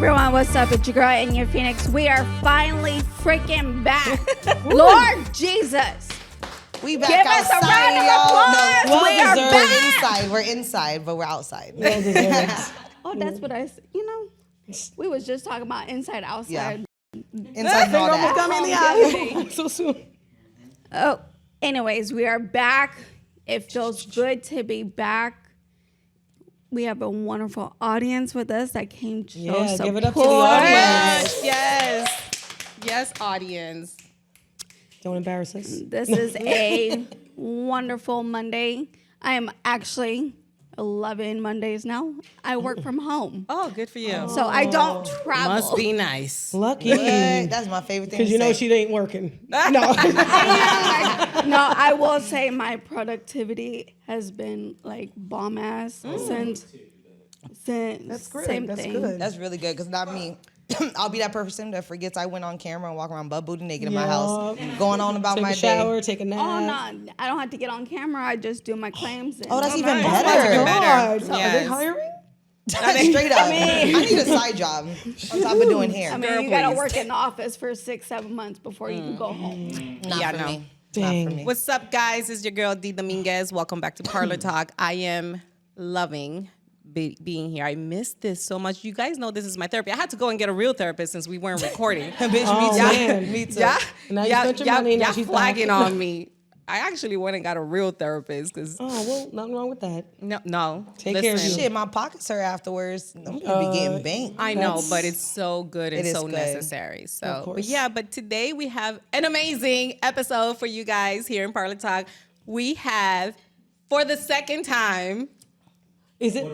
everyone, what's up? It's your girl Enya Phoenix. We are finally freaking back. Lord Jesus. We back Give outside, us a round of applause. No, We are back. We're inside, but we're outside. Oh, that's what I, we was just talking about inside, outside. Yeah. Inside and all that. Got me in the eye. So soon. Oh, anyways, we are back. It feels good to be back. We have a wonderful audience with us that came to show support. Give it up to the audience. Yes, audience. Don't embarrass us. This is a wonderful Monday. I am actually 11 Mondays now. I work from home. Oh, good for you. So I don't travel. Must be nice. Lucky. That's my favorite thing. Because you know she ain't working. No. No, I will say my productivity has been like bomb ass since That's great. same That's thing. good. That's really good because not me. I'll be that person that forgets I went on camera and walk around butt booty naked in my house, going on about Take my a shower, day. take a nap. Oh no, I don't have to get on camera. I just do my claims. And Oh, that's even nice. better. That's even better. God. Are Yes. they hiring? Straight up. I need a side job on top of doing hair. I mean, Girl, you gotta please. work in the office for 6-7 months before you can go home. Not Yeah, for no. me. Dang. Not for me. What's up, guys? It's your girl, Dee Dominguez. Welcome back to Parlor Talk. I am loving being here. I missed this so much. You guys know this is my therapy. I had to go and get a real therapist since we weren't recording. Bitch, Oh, me too. man. Me too. Yeah, Now you spent your money, now y'all she's flagging back. on me. I actually went and got a real therapist because Oh, well, nothing wrong with that. no. Take care of you. Shit, my pockets hurt afterwards. I'm gonna be getting banked. I know, That's- but it's so good and It is so good. necessary. So, Of course. but today we have an amazing episode for you guys here in Parlor Talk. We have, for the second time, Is it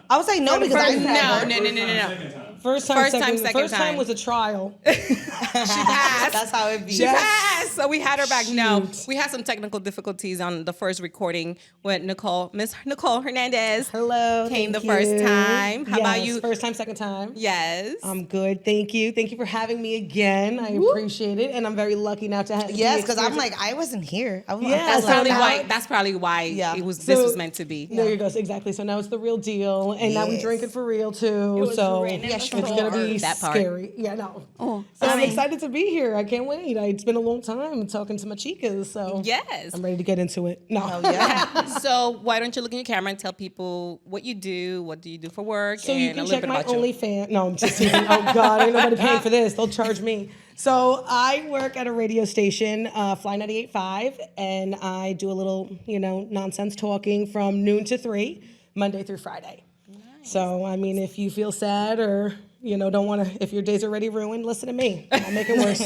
I would say no because I no. first time, First time, second? second First time time. was a trial. She passed. That's how it be. She passed, so we had her back. No, Shoot. we had some technical difficulties on the first recording with Nicole, Miss Nicole Hernandez. Hello. Came the thank first you. time. How about Yes, you? First time, second time. Yes. I'm good. Thank you. Thank you for having me again. I appreciate it. And I'm very lucky now to have Yes, the because I'm experience. like, I wasn't here. I was Yeah, that's so probably now why. it's- That's probably why Yeah. this So- was meant to be. There you go. So exactly. So now it's the real deal. And now we Yes. drink it for real too. was So written in the it's going to be That part. scary. Yeah, no. Oh, So I'm excited to be here. I can't wait. It's been a long time talking to my chicas. So Yes. I'm ready to get into it. No. Oh yeah. So why don't you look in your camera and tell people what you do? What do you do for work? So and you a can little check bit my about you. OnlyFans. No, I'm just kidding. Oh God, ain't nobody paying for this. They'll charge me. So I work at a radio station, Fly 98.5, and I do a little, nonsense talking from noon to 3, Monday through Friday. Nice. So I mean, if you feel sad or don't want to, if your days are already ruined, listen to me. I'll make it worse.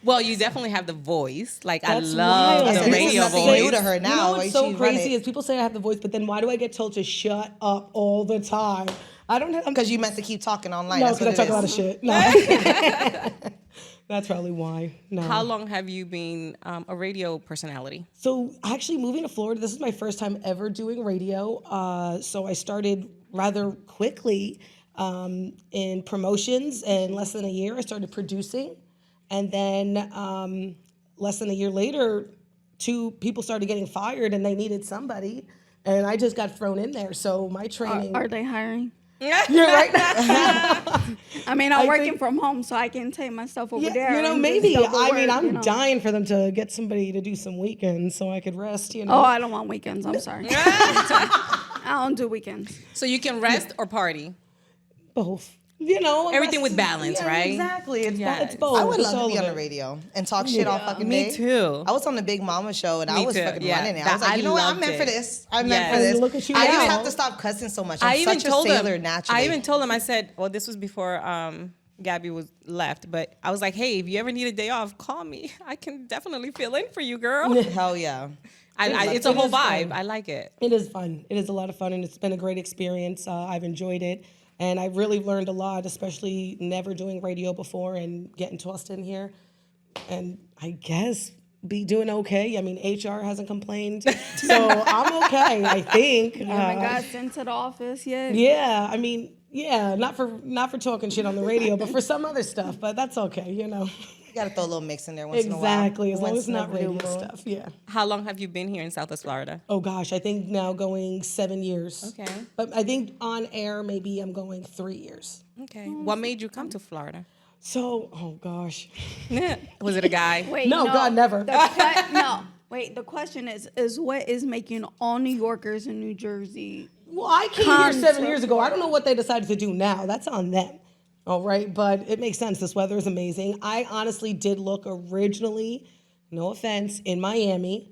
Well, you definitely have the voice. Like That's I love wild. the This is radio nothing voice. new to her now. You know like, what's so she's run crazy it. is people say I have the voice, but then why do I get told to shut up all the time? I don't have Because you meant to keep talking online. No, That's because what I talk a lot it of is. shit. No. That's probably why. No. How long have you been a radio personality? So actually moving to Florida, this is my first time ever doing radio. So I started rather quickly in promotions. And less than a year, I started producing. And then less than a year later, 2 people started getting fired and they needed somebody. And I just got thrown in there. So my training... are they hiring? You're right. I mean, I'm I working think- from home, so I can take my stuff over Yeah, there. and just maybe. double I mean, work, I'm dying for them to get somebody to do some weekends so I could rest, Oh, I don't want weekends. I'm sorry. I don't do weekends. So you can rest or party. Both. Everything with balance, right? Exactly. It's, Yes. it's both. I would It's love to all be of on the it. radio and talk shit all fucking day. Me too. I was on the Big Mama show and I Me was too, fucking yeah. running it. I was like, I you know what? I'm loved meant it. for this. I'm Yes. meant for this. And look at you I now. just have to stop cussing so much. I'm I even such told a sailor him. naturally. I even told him. I said, "Well, this was before Gabby was left, but I was like, hey, if you ever need a day off, call me. I can definitely fill in for you, girl. Hell yeah. It's a It whole is vibe. fun. I like it. It is fun. It is a lot of fun, and it's been a great experience. I've enjoyed it. And I really learned a lot, especially never doing radio before and getting tossed in here. And I guess be doing okay. I mean, HR hasn't complained, so I'm okay, I think. You haven't got sent to the office yet? Yeah, I mean, yeah, not for talking shit on the radio, but for some other stuff. But that's okay, You gotta throw a little mix in there once Exactly, in a as while. long as it's Once not in a blue radio moon. stuff. Yeah. How long have you been here in Southwest Florida? Oh gosh, I think now going 7 years. Okay. But I think on air maybe I'm going 3 years. Okay. What made you come to Florida? So, oh gosh. Was it a guy? Wait, No, God, never. No, wait. The question is what is making all New Yorkers in New Jersey? Well, I came Come here 7 to years ago. I don't know what they decided to do now. That's on them. All right, but it makes sense. This weather is amazing. I honestly did look originally, no offense, in Miami.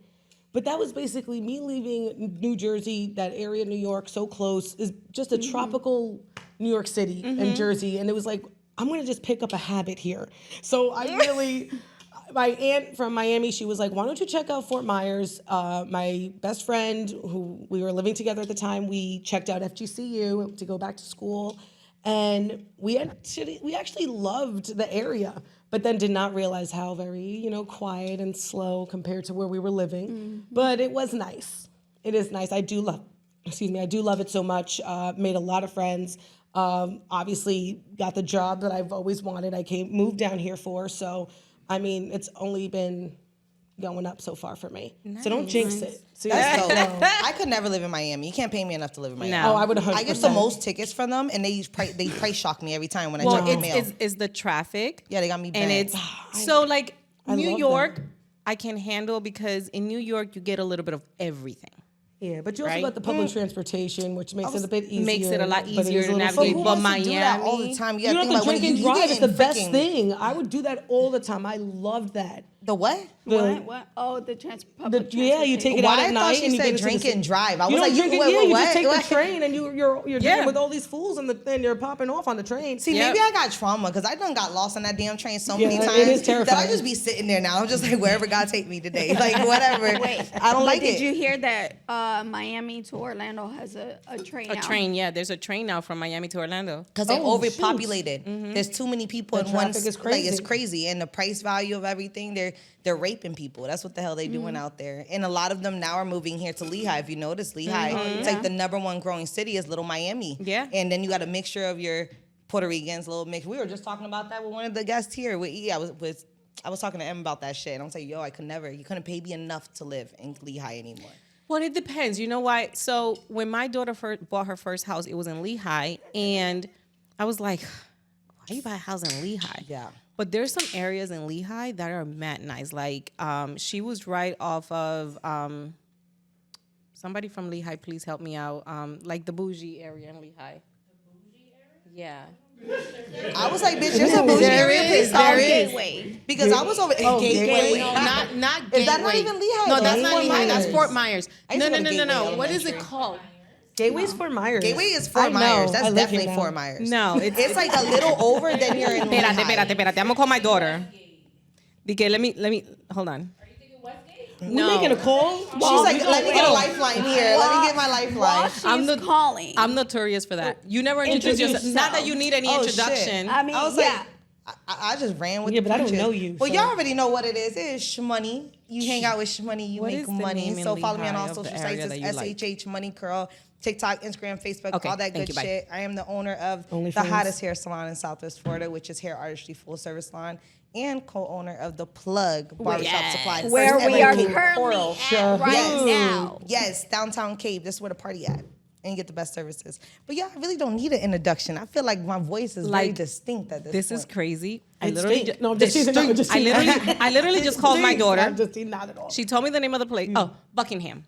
But that was basically me leaving New Jersey, that area of New York, so close, is just a tropical New York City and Jersey. And it was like, I'm gonna just pick up a habit here. So I really, my aunt from Miami, she was like, why don't you check out Fort Myers? My best friend, who we were living together at the time, we checked out FGCU to go back to school. And we actually loved the area, but then did not realize how very, quiet and slow compared to where we were living. But it was nice. It is nice. I do love it so much. Made a lot of friends. Obviously got the job that I've always wanted. Moved down here for. So, I mean, it's only been going up so far for me. Nice. So don't jinx it. That's dope. I could never live in Miami. You can't pay me enough to live in Miami. No. Oh, I would 100%. I get the most tickets from them, and they price shock me every time when I check the mail. It's the traffic. Yeah, they got me And banned. it's so like New love York, that. I can handle because in New York you get a little bit of everything. Yeah, but you also Right? got the public transportation, which makes it a bit easier. Makes it a lot but it is easier to little navigate. slow. Who But wants to do that all the Miami- time? You don't have to drink and you drive. get It's the in best freaking- thing. I would do that all the time. I loved that. The what? What? Oh, the public Yeah, you take it Why out I at thought night she and you said get into drink the and drive. I You was don't like, drink you, it. wait, Yeah, you what? just take What? the train and you're drinking with all these fools and they're popping off on the train. See, Yep. maybe I got trauma because I done got lost on that damn train so many Yeah, times it is that I terrifying. just be sitting there now. I'm just like, wherever God take me today, like whatever. Wait, I don't like did it. you hear that Miami to Orlando has a train A now? train, yeah. There's a train now from Miami to Orlando. Because they're Oh, overpopulated. There's too many people The in one. traffic is Like it's crazy. crazy, and the price value of everything, they're raping people. That's what the hell they doing out there. And a lot of them now are moving here to Lehigh. If you notice, Lehigh, it's like the #1 growing city is Little Miami. Yeah. And then you got a mixture of your Puerto Ricans, little mix. We were just talking about that with one of the guests here. I was talking to Em about that shit, and I'm saying, yo, you couldn't pay me enough to live in Lehigh anymore. Well, it depends. You know why? So when my daughter bought her first house, it was in Lehigh, and I was like, "Why you buy a house in Lehigh?" Yeah. But there's some areas in Lehigh that are mad nice. Like she was right off of somebody from Lehigh. Please help me out. Like the bougie area in Lehigh. The bougie area? Yeah. I was like, bitch, there's a bougie There area. is, Please tell there me. is. Gateway. Because I was over Gateway. No, not Is that not Gateway. even Lehigh? No, though? that's not Fort Lehigh. That's Myers. Fort Myers. I used No, to no, go no, to no, Gateway no. What is it Elementary. called? Gateway's Fort Myers. Gateway is I Fort know. Myers. I That's live definitely here now. Fort Myers. No, It's like a little over than you're in Lehigh. Espérate. I'm gonna call my daughter. Dije, let me hold on. We making a call? She's like, let me get a lifeline here. Let me get my lifeline. She's calling. I'm notorious for that. You never introduce yourself. Not that you need any Oh, introduction. shit. I mean, I was yeah. like, I just ran with Yeah, the but I don't punches. know you, Well, so- y'all already know what it is. It is Shhmoney. You hang out with Shhmoney, you What make is the money. name in So follow me on Lehigh all of the social area sites. that It's you like? SHH Money Curl, TikTok, Instagram, Facebook, Okay, all that thank good you, bye. shit. I am the owner of OnlyFans. the hottest hair salon in Southwest Florida, which is Hair Artistry Full Service Salon, and co-owner of The Plug Barbershop Yes. Supply. the Where first we ever are Cape currently Coral. at right Yes. now. Yes, downtown Cape. This is where the party at. And you get the best services. But yeah, I really don't need an introduction. I feel like my voice is very Like, distinct at this This point. is crazy. I It's literally, stink. No, I'm just teasing. No, I'm just I teasing. literally just called my daughter. I'm just teasing, not at all. She told me the name of the place. Oh, Buckingham.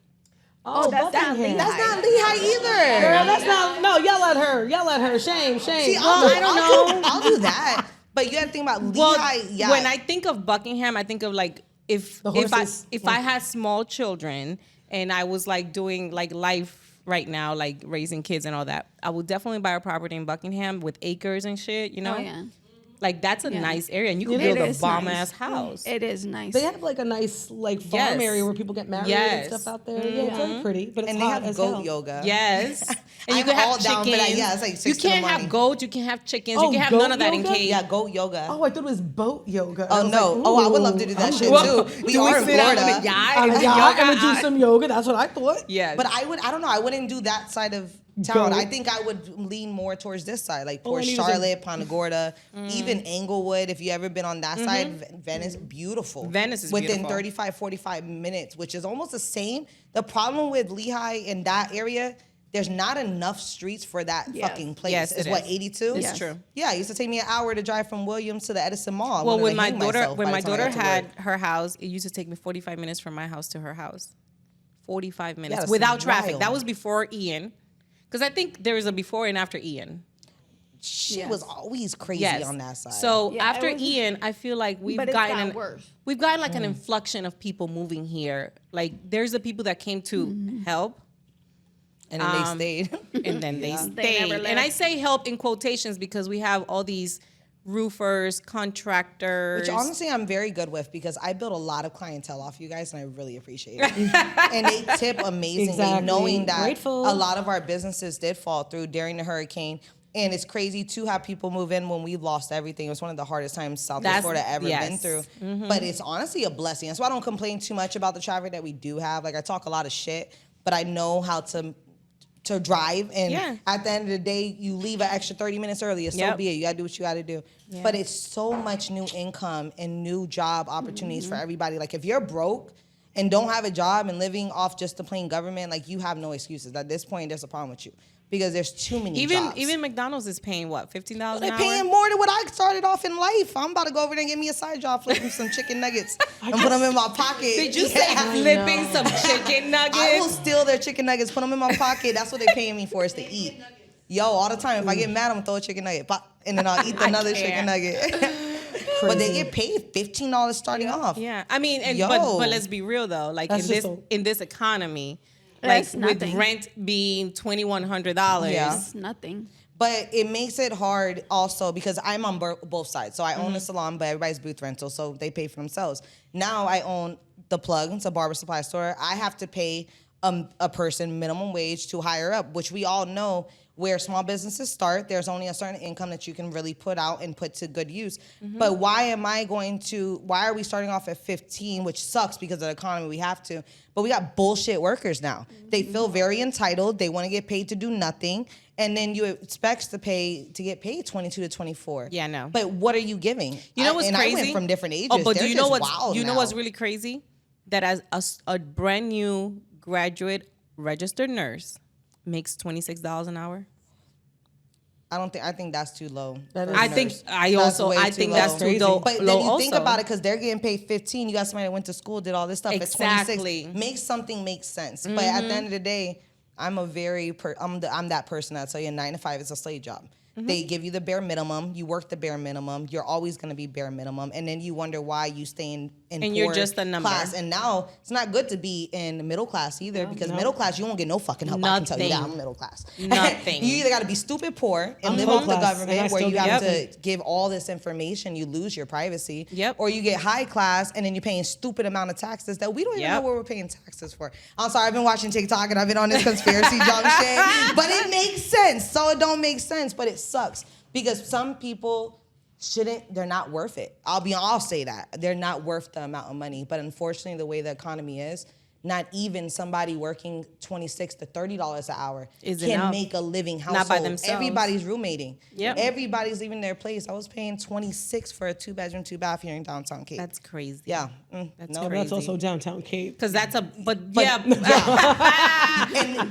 Oh, that's not Buckingham. Lehigh. That's not Lehigh either. Girl, that's not. No, yell at her. Yell at her. Shame. See, I'll do that. But you got to think about Well, Lehigh. Yeah. when I think of Buckingham, I think of like if The I horses. I had small children and I was like doing like life right now, like raising kids and all that, I would definitely buy a property in Buckingham with acres and shit. You know, Oh, yeah. like that's a Yeah. nice area, and you can It build a is bomb nice. ass house. It is nice. They have like a nice like farm Yes. area where people get married Yes. and stuff out there. Yeah, it's very pretty, but it's and they hot have as goat hell. yoga. Yes. And you I'm can have all down for chickens. that. Yeah, it's like 6 you in the can't have morning. goats, you can have chickens, Oh, you can have goat none of that in yoga? Cape. Yeah, goat yoga. Oh, I thought it was boat yoga. Oh, I was no. like, Oh, I would love ooh, to do that I'm shit, down. too. We Do are in sit out on Florida. the yacht? I'm and gonna yoga? do some yoga. That's what I thought. Yes. But I don't know. I wouldn't do that side of town. Go. I think I would lean more towards this side, like All I Port need is a- Charlotte, Punta Gorda, even Englewood. If you ever been on that side, Venice, beautiful. Venice is within beautiful. 35, 45 minutes, which is almost the same. The problem with Lehigh in that area, there's not enough streets for that Yes. fucking place. Yes, it's it what, is. 82? It's Yes. true. Yeah, it used to take me an hour to drive from Williams to the Edison Mall. I Well, wanted when to my hang daughter myself by the time I got to had work. her house, it used to take me 45 minutes from my house to her house. 45 minutes that's without traffic. wild. That was before Ian, because I think there was a before and after Ian. She Yes. was always crazy Yes. on that side. So Yeah, it after was- Ian, I feel like we've But it's gotten gotten worse. we've gotten like an influx of people moving here. Like there's the people that came to help. and then they stayed. And then they They stayed. never And left. I say help in quotations because we have all these roofers, contractors. Which honestly I'm very good with because I build a lot of clientele off you guys and I really appreciate it. And they tip amazingly, Exactly. knowing that Grateful. a lot of our businesses did fall through during the hurricane. And it's crazy to have people move in when we've lost everything. It was one of the hardest times Southwest Florida ever been yes. through. But it's honestly a blessing. That's why I don't complain too much about the traffic that we do have. Like I talk a lot of shit, but I know how to drive, and Yeah. at the end of the day, you leave an extra 30 minutes earlier. So Yep. be it. You gotta do what you gotta do. But it's so much new income and new job opportunities for everybody. Like if you're broke and don't have a job and living off just the plain government, like you have no excuses. At this point, there's a problem with you because there's too many jobs. Even McDonald's is paying what, $15 an They're hour? paying more than what I started off in life. I'm about to go over there and get me a side job, flipping some chicken nuggets and put them in my pocket. Did you say Yeah. flipping some chicken nuggets? I will steal their chicken nuggets, put them in my pocket. That's what they're paying me for, is to eat. Yo, all the time. If I get mad, I'm gonna throw a chicken nugget, pop, and then I'll eat another chicken nugget. But they get paid $15 starting off. Yeah, I mean, Yo. but let's be real though. Like That's in just this so- in this economy, That's like with nothing. rent being $2,100. Yeah. It's nothing. But it makes it hard also because I'm on both sides. So I own a salon, but everybody's booth rental, so they pay for themselves. Now I own The Plug, it's a barber supply store. I have to pay a person minimum wage to hire up, which we all know where small businesses start. There's only a certain income that you can really put out and put to good use. But why are we starting off at 15, which sucks because of the economy, we have to. But we got bullshit workers now. They feel very entitled. They want to get paid to do nothing. And then you expect to get paid 22 to 24. Yeah, I know. But what are you giving? You know what's and crazy? I went from different ages. Oh, but They're do you know just what's wild you know now. what's really crazy? That as a brand new graduate registered nurse makes $26 an hour. I think that's too low. That is- I think way too that's low. too Crazy. low. But then low you think also. about it, because they're getting paid 15. You got somebody that went to school, did all this stuff Exactly. at 26. Make something make sense. But at the end of the day, I'm that person that tell you 9 to 5 is a slave job. They give you the bare minimum. You work the bare minimum. You're always going to be bare minimum. And then you wonder why you stay in And you're poor just a number. class. And now it's not good to be in the middle class either, because middle class, you won't get no fucking help. I can tell you that. Nothing. I'm middle class. Nothing. You either got to be stupid poor and I'm live middle off the class, and I government where still you get have nothing. to give all this information, you lose your privacy. Yep. Or you get high class and then you're paying stupid amount of taxes that we don't even know Yep. what we're paying taxes for. I'm sorry, I've been watching TikTok and I've been on this conspiracy junk shit, but it makes sense. So it don't make sense, but it sucks because some people they're not worth it. I'll say that. They're not worth the amount of money, but unfortunately the way the economy is, not even somebody working $26 to $30 an hour Is can enough. make a living household. Not by themselves. Everybody's roommating. Yep. Everybody's leaving their place. I was paying $26 for a 2-bedroom, 2-bath here in downtown Cape. That's crazy. Yeah. That's no. Well, that's also downtown Cape. Because that's a And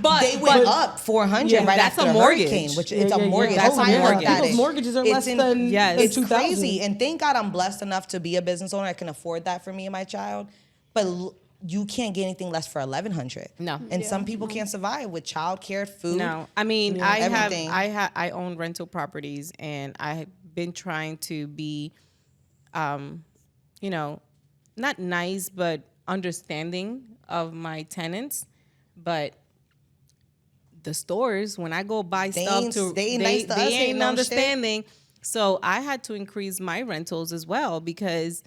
But- they went but- up 400 Yeah, right that's after a the mortgage. hurricane, which Yeah, it's a yeah, yeah. mortgage. That's How a high up mortgage. that People's is. mortgages are It's less than Yes. It's 2,000. crazy. And thank God I'm blessed enough to be a business owner. I can afford that for me and my child. But you can't get anything less for $1,100. No. And some people can't survive with childcare, food. No, I mean, Yeah. Everything. I own rental properties, and I've been trying to be, not nice but understanding of my tenants, but the stores, when I go buy They stuff, ain't- they ain't nice to us, ain't ain't no shit. understanding. So I had to increase my rentals as well because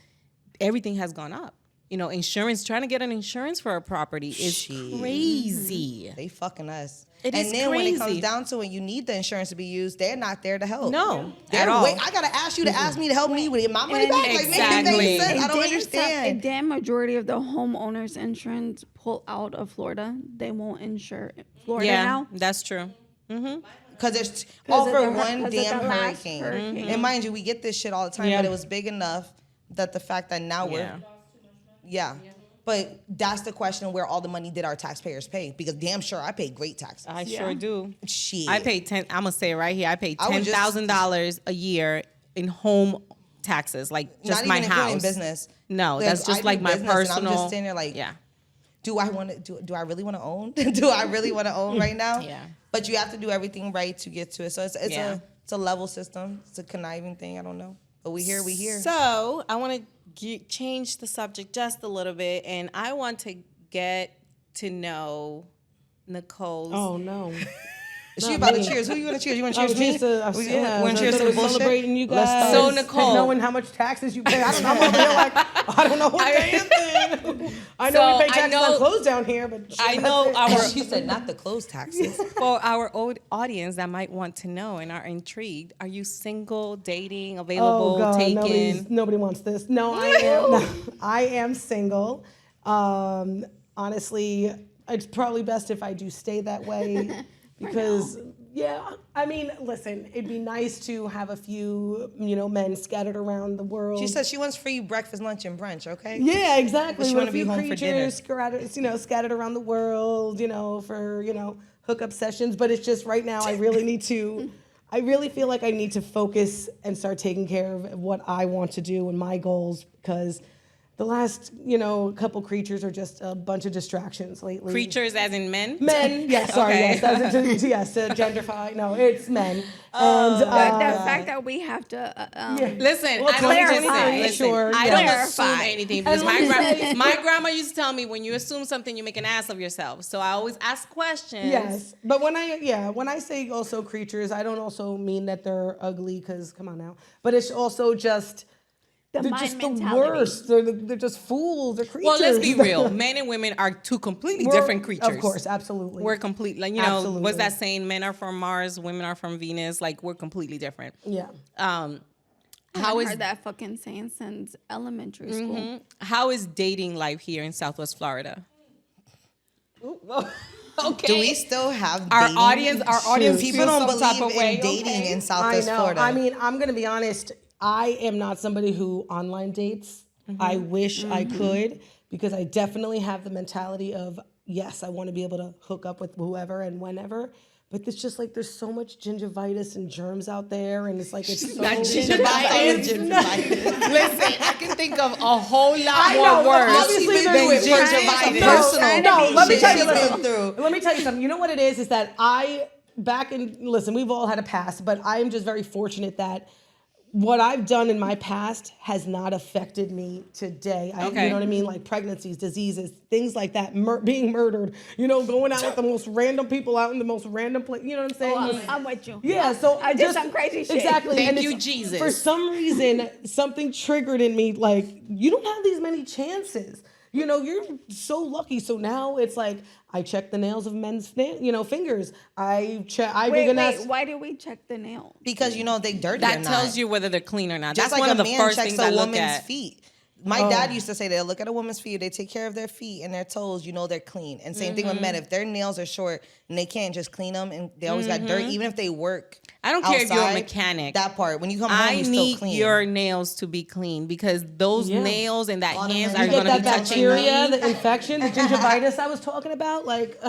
everything has gone up. Insurance, trying to get an insurance for a property is Shit. crazy. They fucking us. It and is then when it comes crazy. down to it, you need the insurance to be used. They're not there to help. No, They're at all. I gotta ask you to ask me to help me with my money And- back. Like, make it Exactly. make sense. I don't A understand. damn majority of the homeowners insurance pull out of Florida. They won't insure Florida Yeah, now. that's true. Because it's all of for the one because of damn the last hurricane. hurricane. And mind you, we get this shit all the time, Yeah. but it was big enough that the fact that now yeah. But that's the question: where all the money did our taxpayers pay? Because damn sure I paid great taxes. I sure do. Shit. I paid I'm gonna say it right here. I paid I would just- $10,000 a year in home taxes, like just Not my even including house. business. No, that's just I like do my business, personal. And I'm just sitting there like, yeah. do I want to? Do I really want to own? Do I really want to own right now? Yeah. But you have to do everything right to get to it. So it's Yeah. a level system. It's a conniving thing. I don't know. But we here. So I want to change the subject just a little bit, and I want to get to know Nicole's. Oh no. Is she about to cheers? Who you want to cheers? You want to cheers me? Want to cheers to the bullshit? Celebrating you Let's guys. start. So, Nicole. knowing how much taxes you pay. I don't know. I'm over here like I don't know what damn thing. I know So, we pay I taxes know- on clothes down here, but I know our She said not the clothes taxes. for our old audience that might want to know and are intrigued. Are you single, dating, available, Oh God, taken? nobody wants this. No, I am. No, I am single. Honestly, it's probably best if I do stay that way because, yeah. I mean, listen, it'd be nice to have a few, men scattered around the world. She said she wants free breakfast, lunch, and brunch. Okay. Yeah, exactly. But she With wanna a be few home for dinner. creatures scattered around the world, for, hookup sessions. But it's just right now I really feel like I need to focus and start taking care of what I want to do and my goals because the last, couple creatures are just a bunch of distractions lately. Creatures as in men? Men, yes, sorry, Okay. yes, to genderfy. No, it's men. The And fact that we have to Listen, Well, I don't just clarify. say, listen, Sure, I yeah. don't Clarify. assume anything because And let me say- my grandma used to tell me when you assume something, you make an ass of yourself. So I always ask questions. yes, but when I say also creatures, I don't also mean that they're ugly because come on now, but it's also just the they're mind just the mentality. worst. They're just fools. They're creatures. Well, let's be real. Men and women are two completely different creatures. Of course, absolutely. We're completely, Absolutely. what's that saying? Men are from Mars, women are from Venus. Like, we're completely different. Yeah. How How is heard that fucking saying since elementary school. how is dating life here in Southwest Florida? Okay. Do we still have Our dating? audience People feels don't some type believe of way. in dating Okay. in I Southwest know. Florida. I mean, I'm gonna be honest. I am not somebody who online dates. I wish I could because I definitely have the mentality of yes, I want to be able to hook up with whoever and whenever. But it's just like there's so much gingivitis and germs out there, and it's like it's so Not Gingivitis. Listen, I can think of a whole lot I more know, words obviously than there's gingivitis. personal. No, let me shit tell you she's something. been through. Let me tell you something. You know what it is that listen, we've all had a past, but I am just very fortunate that what I've done in my past has not affected me today. Okay. You know what I mean? Like pregnancies, diseases, things like that, being murdered, going out with the most random people out in the most random place. You know what I'm saying? I'm with you. Yeah, so I did some crazy shit. Exactly. Thank and you, it's- Jesus. For some reason, something triggered in me, like, you don't have these many chances. You're so lucky. So now it's like, I check the nails of men's, fingers. Wait, why do we check the nail? Because they dirty or That not. tells you whether they're clean or not. Just That's like one a of the man first checks things a I look woman's at. feet. My dad used to say they'll look at a woman's feet, they take care of their feet and their toes, they're clean. And same thing with men. If their nails are short and they can't just clean them and they always got dirt, even if they work I don't care if you're a outside, mechanic. That part, when you come home, I you're still need clean. your nails to be clean because those nails and that hands are You going get to that be touching bacteria, me. the infection, the gingivitis I was talking about, like.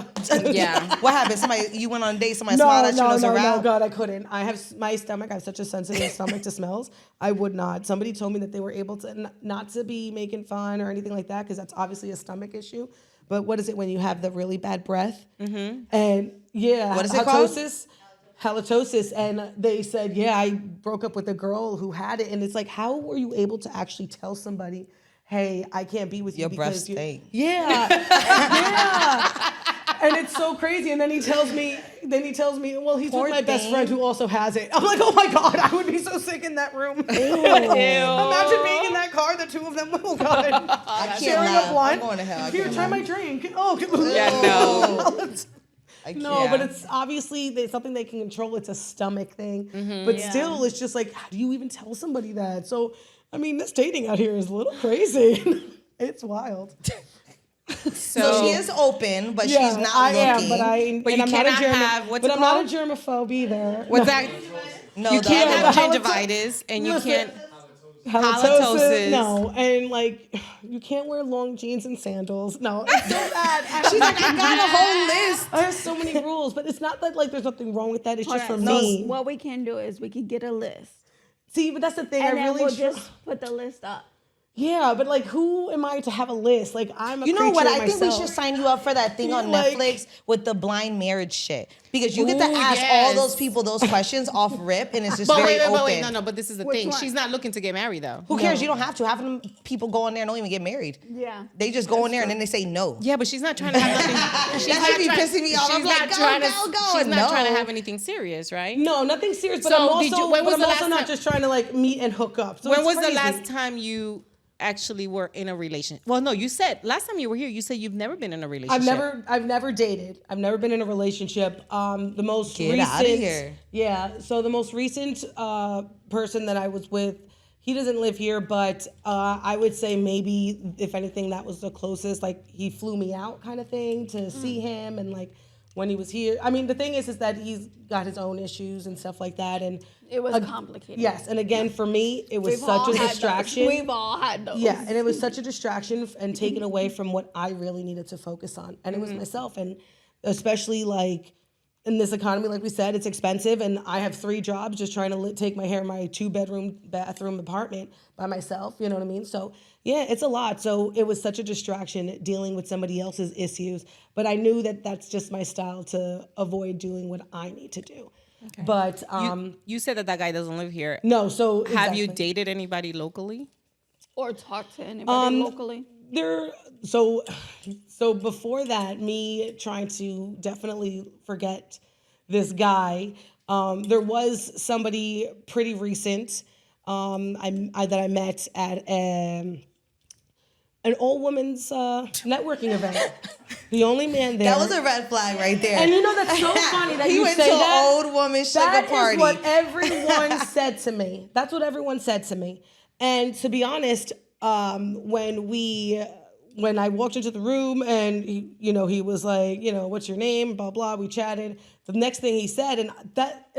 Yeah. What happened? You went on a date, somebody smiled at you, and was no, around. God, I couldn't. I have my stomach. I have such a sensitive stomach to smells. I would not. Somebody told me that they were able to not to be making fun or anything like that because that's obviously a stomach issue. But what is it when you have the really bad breath? Mm-hmm. And yeah, What is it called? Halitosis. And they said, yeah, I broke up with a girl who had it. And it's like, how were you able to actually tell somebody, hey, I can't be with you Your breath because you. stink. Yeah, yeah. And it's so crazy. And then he tells me, well, he's Poor with my best thing. friend who also has it. I'm like, oh my God, I would be so sick in that room. Imagine being in that car, the two of them. Oh God. I Sharing can't a blunt. I'm going to hell. I Here, can't try lie. my drink. Oh, Yeah, no. I No, can't. but it's obviously something they can control. It's a stomach thing. But still, it's just like, how do you even tell somebody that? So, I mean, this dating out here is a little crazy. It's wild. So she is open, but Yeah, she's not I looking. am, But and you I'm not a cannot have- what's but it I'm not a called? germaphobe either. What's that? No, You the can't other have one. gingivitis, and you Listen, can't. halitosis. No, and like you can't wear long jeans and sandals. No, it's so bad. She's like, I got a whole list. I have so many rules, but it's not that like there's nothing wrong with that. It's just for Hold on. me. What we can do is we can get a list, See, but that's the thing. and I then really we'll just put the list up. yeah, but like, who am I to have a list? Like, I'm a You know what? creature I think we myself. should sign you up for that thing on Like- Netflix with the blind marriage shit. Because you get to Ooh, ask all yes. those people those questions off rip, and it's just But very open. wait, no. But this is the Which thing. one? She's not looking to get married though. Who cares? You don't have to. Half of them people go in there and don't even get married. Yeah. They just go in there and then they say no. Yeah, but she's not trying to have nothing. She's That should be not trying- pissing me off. I'm she's like, not go, trying to- go. She's not trying to No. have anything serious, right? No, nothing serious. But So, I'm also, did you- when was but I'm the also last not time- just trying to like meet and hook up. So When it's was the crazy. last time you actually were in a relationship? Well, no, you said last time you were here, you said you've never been in a relationship. I've never dated. I've never been in a relationship. The most Get recent, outta here. yeah. So the most recent person that I was with, he doesn't live here, but I would say maybe if anything, that was the closest. Like he flew me out, kind of thing, to see him, and like when he was here. I mean, the thing is that he's got his own issues and stuff like that, and It was complicated. yes. And again, for me, it was We've all such a had distraction. Those. We've all had those. Yeah, and it was such a distraction and taken away from what I really needed to focus on. And it was myself. And especially like in this economy, like we said, it's expensive. And I have 3 jobs just trying to take my hair in my 2-bedroom, bathroom apartment by myself. You know what I mean? So yeah, it's a lot. So it was such a distraction dealing with somebody else's issues. But I knew that that's just my style to avoid doing what I need to do. Okay. But You said that guy doesn't live here. no, so Have you exactly. dated anybody locally? Or talk to anybody Um, locally. So before that, me trying to definitely forget this guy. There was somebody pretty recent that I met at an all women's networking event. The only man there. That was a red flag right there. And you know that's so funny that he you went say to that. an old woman sugar That party. is what everyone said to me. That's what everyone said to me. And to be honest, when I walked into the room and he was like, what's your name? Blah blah. We chatted. The next thing he said, and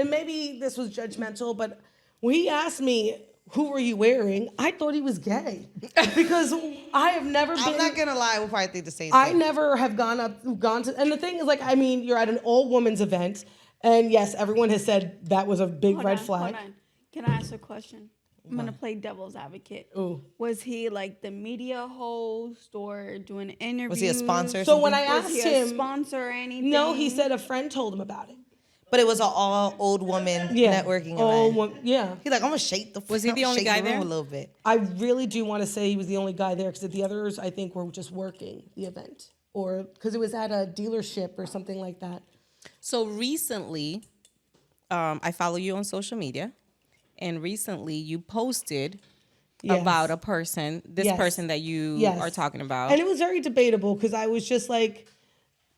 maybe this was judgmental, but when he asked me, "Who were you wearing?" I thought he was gay because I have never been. I'm not gonna lie, we'll probably think the same thing. I never have gone to, and the thing is, like, I mean, you're at an all women's event, and yes, everyone has said that was a big red flag. Hold on. Can I ask a question? I'm gonna play devil's advocate. Ooh. Was he like the media host or doing interviews? Was he a sponsor? or So when something? I Was asked he a him, sponsor or anything? no, he said a friend told him about it. But it was an all old woman Yeah, networking all event. yeah. He's like, I'm gonna shake the. Was he the only shake guy the room there? a little bit? I really do want to say he was the only guy there because the others, I think, were just working the event or because it was at a dealership or something like that. So recently, I follow you on social media, and recently you posted Yes. about a person, this Yes. person that you Yes. are talking about. And it was very debatable because I was just like,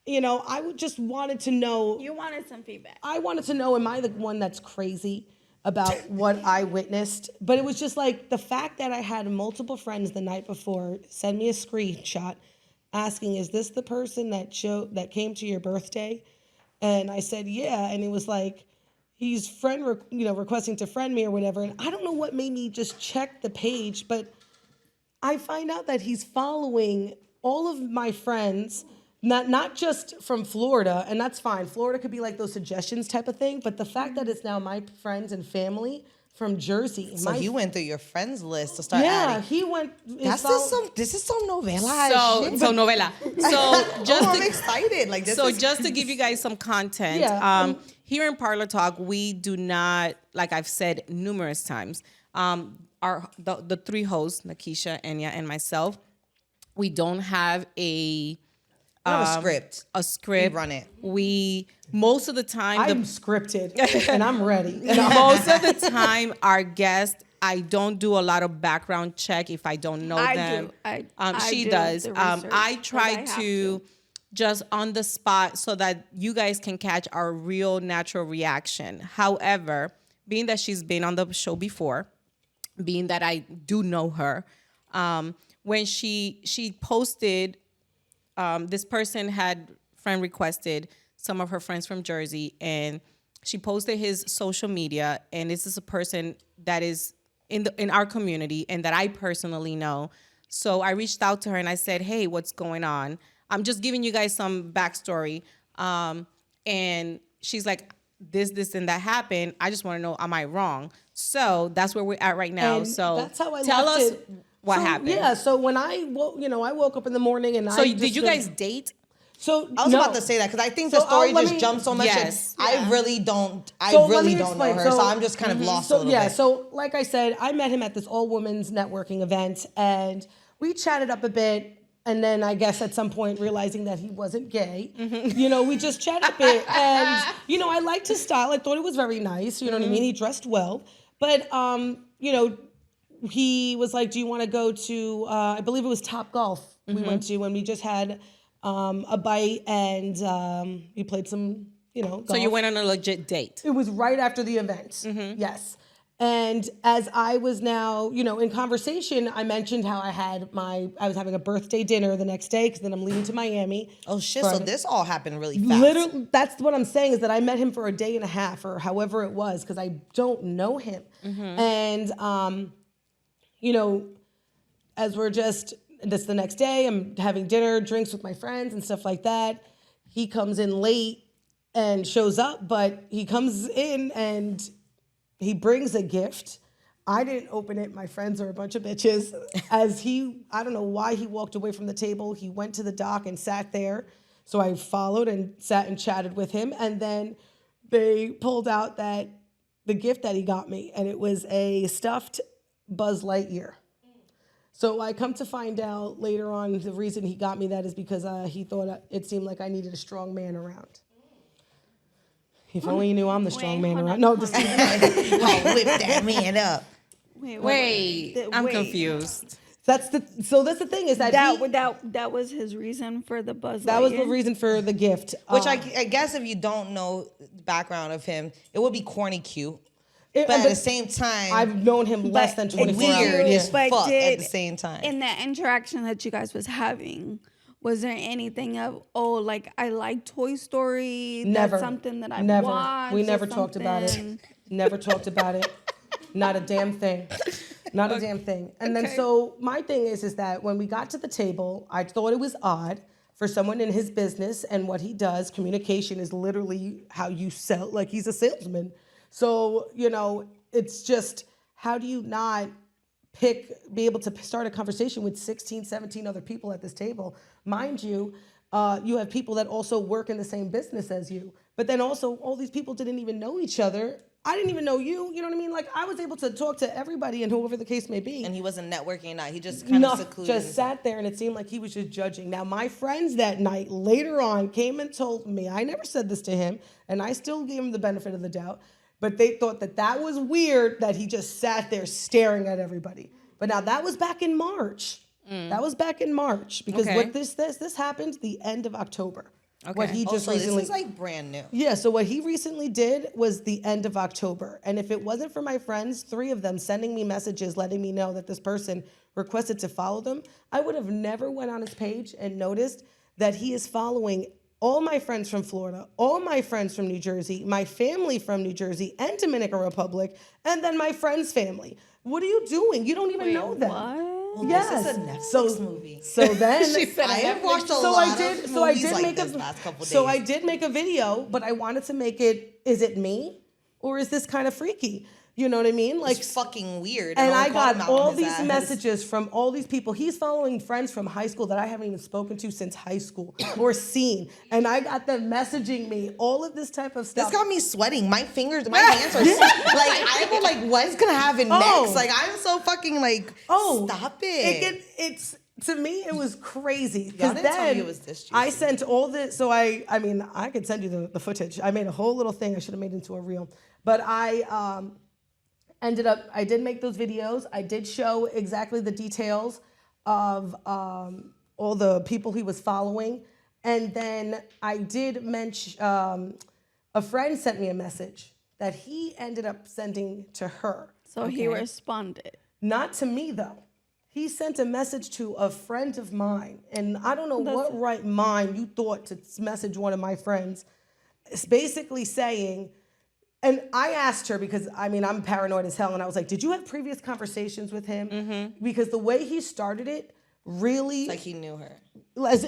I would just wanted to know. You wanted some feedback. I wanted to know, am I the one that's crazy about what I witnessed? But it was just like the fact that I had multiple friends the night before send me a screenshot asking, is this the person that came to your birthday? And I said, yeah. And it was like, he's requesting to friend me or whatever. And I don't know what made me just check the page, but I find out that he's following all of my friends, not just from Florida, and that's fine. Florida could be like those suggestions type of thing, but the fact that it's now my friends and family from Jersey. So you went through your friends list to start Yeah, adding. he went. This is some novela. So novela. So just I'm to, Excited. Like this. so is, just to give you guys some content, Yeah, here in Parlor Talk, we do not, like I've said numerous times, the 3 hosts, Nakisha, Enya, and myself, we don't have a script. A script. We run it. We most of the time I'm scripted and I'm ready. most of the time our guests, I don't do a lot of background check if I don't know I them. do. I She do does. the research, I 'cause try I have to just on the spot so that you guys can catch our real natural reaction. However, being that she's been on the show before, being that I do know her, when she posted this person had friend requested some of her friends from Jersey, and she posted his social media, and this is a person that is in our community and that I personally know. So I reached out to her and I said, hey, what's going on? I'm just giving you guys some backstory. And she's like, this, and that happened. I just want to know, am I wrong? So that's where we're at right now. And so that's how I tell left us it. what So, happened. Yeah, so when I woke up in the morning and So did you guys date? So I was no. about to say that because I think So the story let just me- jumped so much. Yes. I really don't So let me know explain. her. So I'm just kind of lost a little bit. So like I said, I met him at this all-women's networking event, and we chatted up a bit. And then I guess at some point realizing that he wasn't gay, we just chatted a bit. And, I liked his style. I thought it was very nice. You know what I mean? He dressed well. But, he was like, do you want to go to, I believe it was Top Golf we went to, and we just had a bite and we played some, golf. So you went on a legit date. It was right after the event. Yes. And as I was now, in conversation, I mentioned how I was having a birthday dinner the next day because then I'm leaving to Miami. Oh shit! So this all happened really fast. Literally, that's what I'm saying is that I met him for a day and a half or however it was because I don't know him. And, as we're this the next day, I'm having dinner, drinks with my friends and stuff like that. He comes in late and shows up, but he comes in and he brings a gift. I didn't open it. My friends are a bunch of bitches. I don't know why he walked away from the table. He went to the dock and sat there. So I followed and sat and chatted with him. And then they pulled out the gift that he got me. And it was a stuffed Buzz Lightyear. So I come to find out later on the reason he got me that is because he thought it seemed like I needed a strong man around. If only you knew I'm the strong man around. No, just I'll whip that man up. Wait, I'm confused. That's the thing is that that was his reason for the Buzz Lightyear. that was the reason for the gift. Which I guess if you don't know the background of him, it would be corny cute. But at the same time, I've known him less than 24 weird hours. as fuck at the same time. In that interaction that you guys was having, was there anything of, like I like Toy Story? Never. That's something that I Never. watched. We or never talked about it. something? Never talked about it. Not a damn thing. Not a damn thing. And then so my thing is that when we got to the table, I thought it was odd for someone in his business and what he does. Communication is literally how you sell. Like he's a salesman. So, it's just, how do you not be able to start a conversation with 16, 17 other people at this table? Mind you, you have people that also work in the same business as you. But then also, all these people didn't even know each other. I didn't even know you. You know what I mean? Like, I was able to talk to everybody and whoever the case may be. And he wasn't networking or not. He just kind of secluded. Just sat there, and it seemed like he was just judging. Now, my friends that night, later on, came and told me, I never said this to him, and I still gave him the benefit of the doubt, but they thought that was weird that he just sat there staring at everybody. But now, that was back in March. That was back in March, because what this happened the end of October. Okay. What he just recently, this is like brand new. Yeah, so what he recently did was the end of October. And if it wasn't for my friends, 3 of them sending me messages letting me know that this person requested to follow them, I would have never went on his page and noticed that he is following all my friends from Florida, all my friends from New Jersey, my family from New Jersey and Dominican Republic, and then my friend's family. What are you doing? You don't even know them. What? Well, Yes. this is a Netflix movie. So then I have watched a lot of movies like this last couple days. So I did make a video, but I wanted to make it, is it me? Or is this kind of freaky? You know what I mean? Like, it's fucking weird. And I don't call him got out on all his these ass. messages from all these people. He's following friends from high school that I haven't even spoken to since high school or seen. And I got them messaging me all of this type of stuff. This got me sweating. My fingers, my hands are like, I was like, what's gonna happen next? Like, I'm so fucking like, stop it. It's to me, it was crazy. Y'all Because didn't tell me then it was this juicy. I sent all this. So I mean, I could send you the footage. I made a whole little thing. I should have made it into a reel. But I I did make those videos. I did show exactly the details of all the people he was following. And then I did mention, a friend sent me a message that he ended up sending to her. So he responded. Not to me, though. he sent a message to a friend of mine, and I don't know what right mind you thought to message one of my friends. It's basically saying, and I asked her because, I mean, I'm paranoid as hell, and I was like, did you have previous conversations with him? Mm-hmm. Because the way he started it really... Like he knew her.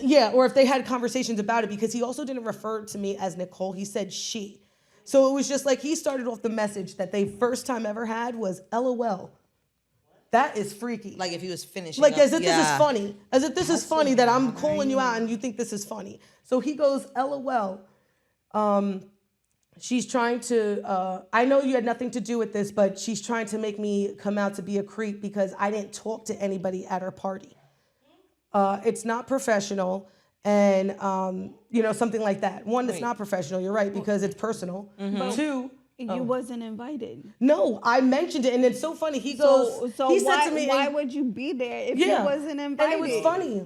Yeah, or if they had conversations about it, because he also didn't refer to me as Nicole, he said she. So it was just like he started off the message that they first time ever had was LOL. That is freaky. Like if he was finishing Like up. as if this is funny. As if this is funny that I'm calling you out and you think this is funny. So he goes, LOL. She's trying to, I know you had nothing to do with this, but she's trying to make me come out to be a creep because I didn't talk to anybody at her party. It's not professional. And, something like that. One, it's not professional. You're right, because it's personal. Mm-hmm. Two, you wasn't invited. no, I mentioned it, and it's so funny. He goes, So he why, said to me, why would you be there if you wasn't invited? and it was funny.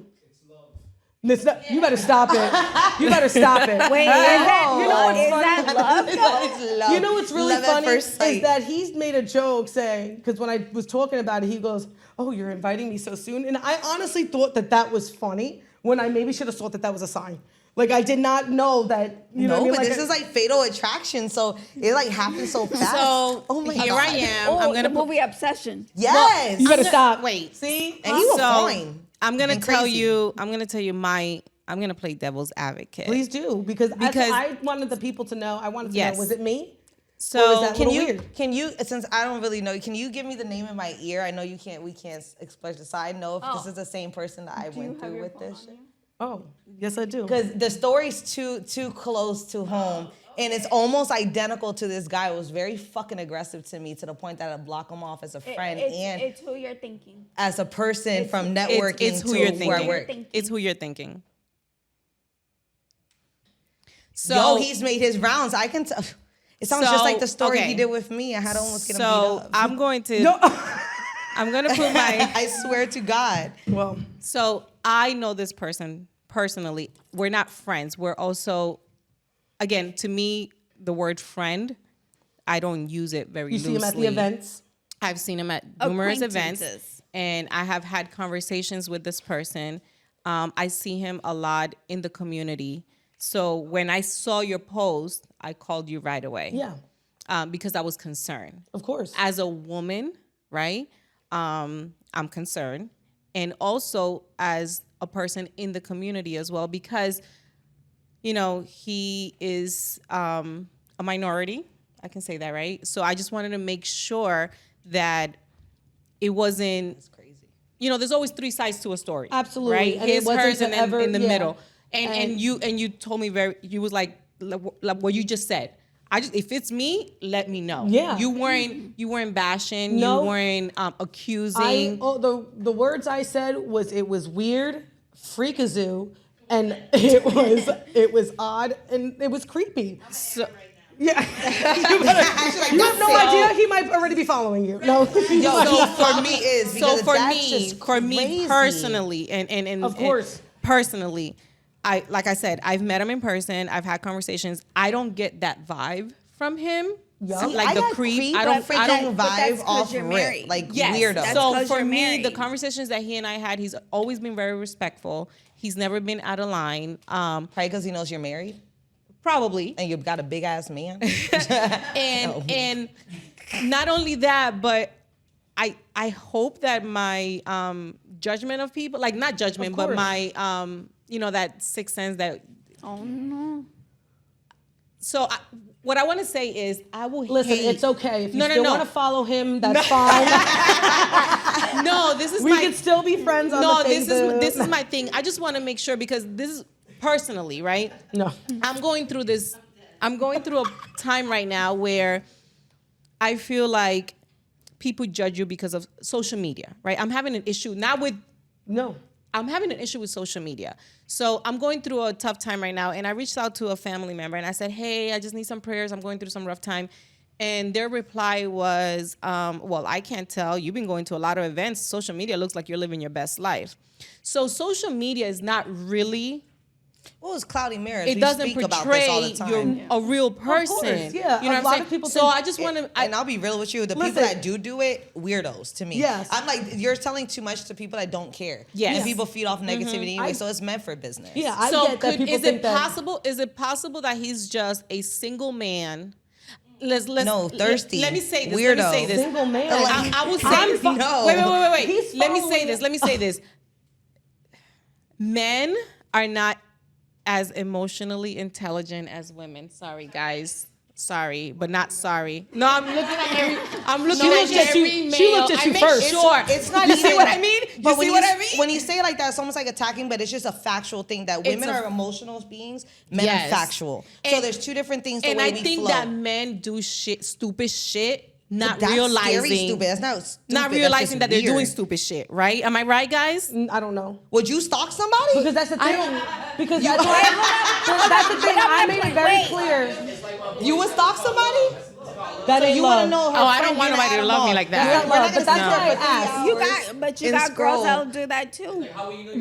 It's not, you better stop it. You better stop it. Wait, is that love? It's love. You know what's really Love at funny first sight. is that he's made a joke saying, because when I was talking about it, he goes, oh, you're inviting me so soon? And I honestly thought that was funny when I maybe should have thought that was a sign. Like, I did not know that, you know what I mean? But Like, this is like fatal attraction, so it like happens so fast. So oh my here God. I am. Oh, I'm gonna the movie Obsession. Yes. you better stop. wait. See? And he was So, fine. I'm gonna and tell crazy. you. I'm gonna play devil's advocate. Please do, because I wanted the people to know. I wanted to Yes. know, was it me? So Or is that Can little you, weird? since I don't really know, can you give me the name in my ear? I know we can't express it, so I know if this is the same person that I went through with this shit. Oh, yes, I do. Because the story's too close to home. And it's almost identical to this guy. It was very fucking aggressive to me to the point that I block him off as a friend and It's who you're thinking. as a person from networking it's who to you're where I thinking. work. It's who you're thinking. So Yo, he's made his rounds. I can tell. It sounds just like the story he did with me. I had to almost get him beat up. I'm going to. I'm gonna put my. I swear to God. Well, So I know this person personally. We're not friends. We're also, again, to me, the word friend, I don't use it very you loosely. see him at the events? I've seen him at numerous events, Acquaintances. and I have had conversations with this person. I see him a lot in the community. So when I saw your post, I called you right away. Yeah, Because I was concerned. of course. As a woman, right? I'm concerned. And also as a person in the community as well, because, he is a minority. I can say that, right? So I just wanted to make sure that it wasn't. That's crazy. There's always three sides to a story. Absolutely. Right? And it His, wasn't hers, to and then ever- in the yeah. middle. And you told me you was like what you just said. If it's me, let me know. Yeah. You weren't bashing. No. You weren't accusing. The words I said was it was weird, freakazoo, and it was odd and it was creepy. So, Yeah. You have no idea. He might already be following you. No. Yo, for me is because so for that's just me crazy. personally, and Of course. personally, like I said, I've met him in person. I've had conversations. I don't get that vibe from him. Yeah. See, Like I the got creep. I don't freaking but that's vibe 'cause off you're rip. married. Like Yes. weirdo. That's So 'cause for you're me, the married. conversations that he and I had, he's always been very respectful. He's never been out of line. Probably because he knows you're married Probably. and you've got a big ass man. And not only that, but I hope that my judgment of people, like not judgment, but course. my that sixth sense that. Oh no. So what I want to say is I will Listen, hate. it's okay. If you No, still no. want to follow him, that's fine. No, this is We my. can still be friends on No, the Facebook. this is my thing. I just want to make sure because this is personally, right? No. I'm going through a time right now where I feel like people judge you because of social media, right? I'm having an issue I'm having an issue with social media. So I'm going through a tough time right now, and I reached out to a family member, and I said, hey, I just need some prayers. I'm going through some rough time. And their reply was, well, I can't tell. You've been going to a lot of events. Social media looks like you're living your best life. So social media is not really Well, it's cloudy mirrors. It We doesn't speak about this all the portray time. you're a real person. yeah. You know A what lot I'm of saying? people So think- I just want to. And I'll be real with you. The people that do it, weirdos to me. Yes. I'm like, you're telling too much to people that don't care. Yes. And people feed off negativity anyway, so it's meant for business. Yeah, I So get that people is think it that. possible? Is it possible that he's just a single man? Let's No, thirsty. Let me say this. Weirdo. Let me say this. Single man. I will say I'm no. Wait. He's Let me say following- this. Let me say this. Men are not as emotionally intelligent as women. Sorry, guys. Sorry, but not sorry. No, I'm looking at every. I'm looking She at looked at you- every male. she looked at you I make first. Sure. It's not You even see what I mean? But You when see what I mean? When you say it like that, it's almost like attacking, but it's just a factual thing that women a- are emotional beings, men Yes. are factual. So And- there's two different things the And way I we think flow. that men do stupid shit, not That's realizing. scary stupid. That's not stupid. Not That's realizing just that they're doing weird. stupid shit, right? Am I right, guys? I don't know. Would you stalk somebody? Because that's the thing. Because You- that's the thing. I made it very Wait. clear You would stalk somebody? that So you want to know her Oh, I friend don't want being nobody to an love me animal. like That's that. not love, We're but that's not why gonna I sit for 3 asked. hours You got and girls scroll. that'll do that too.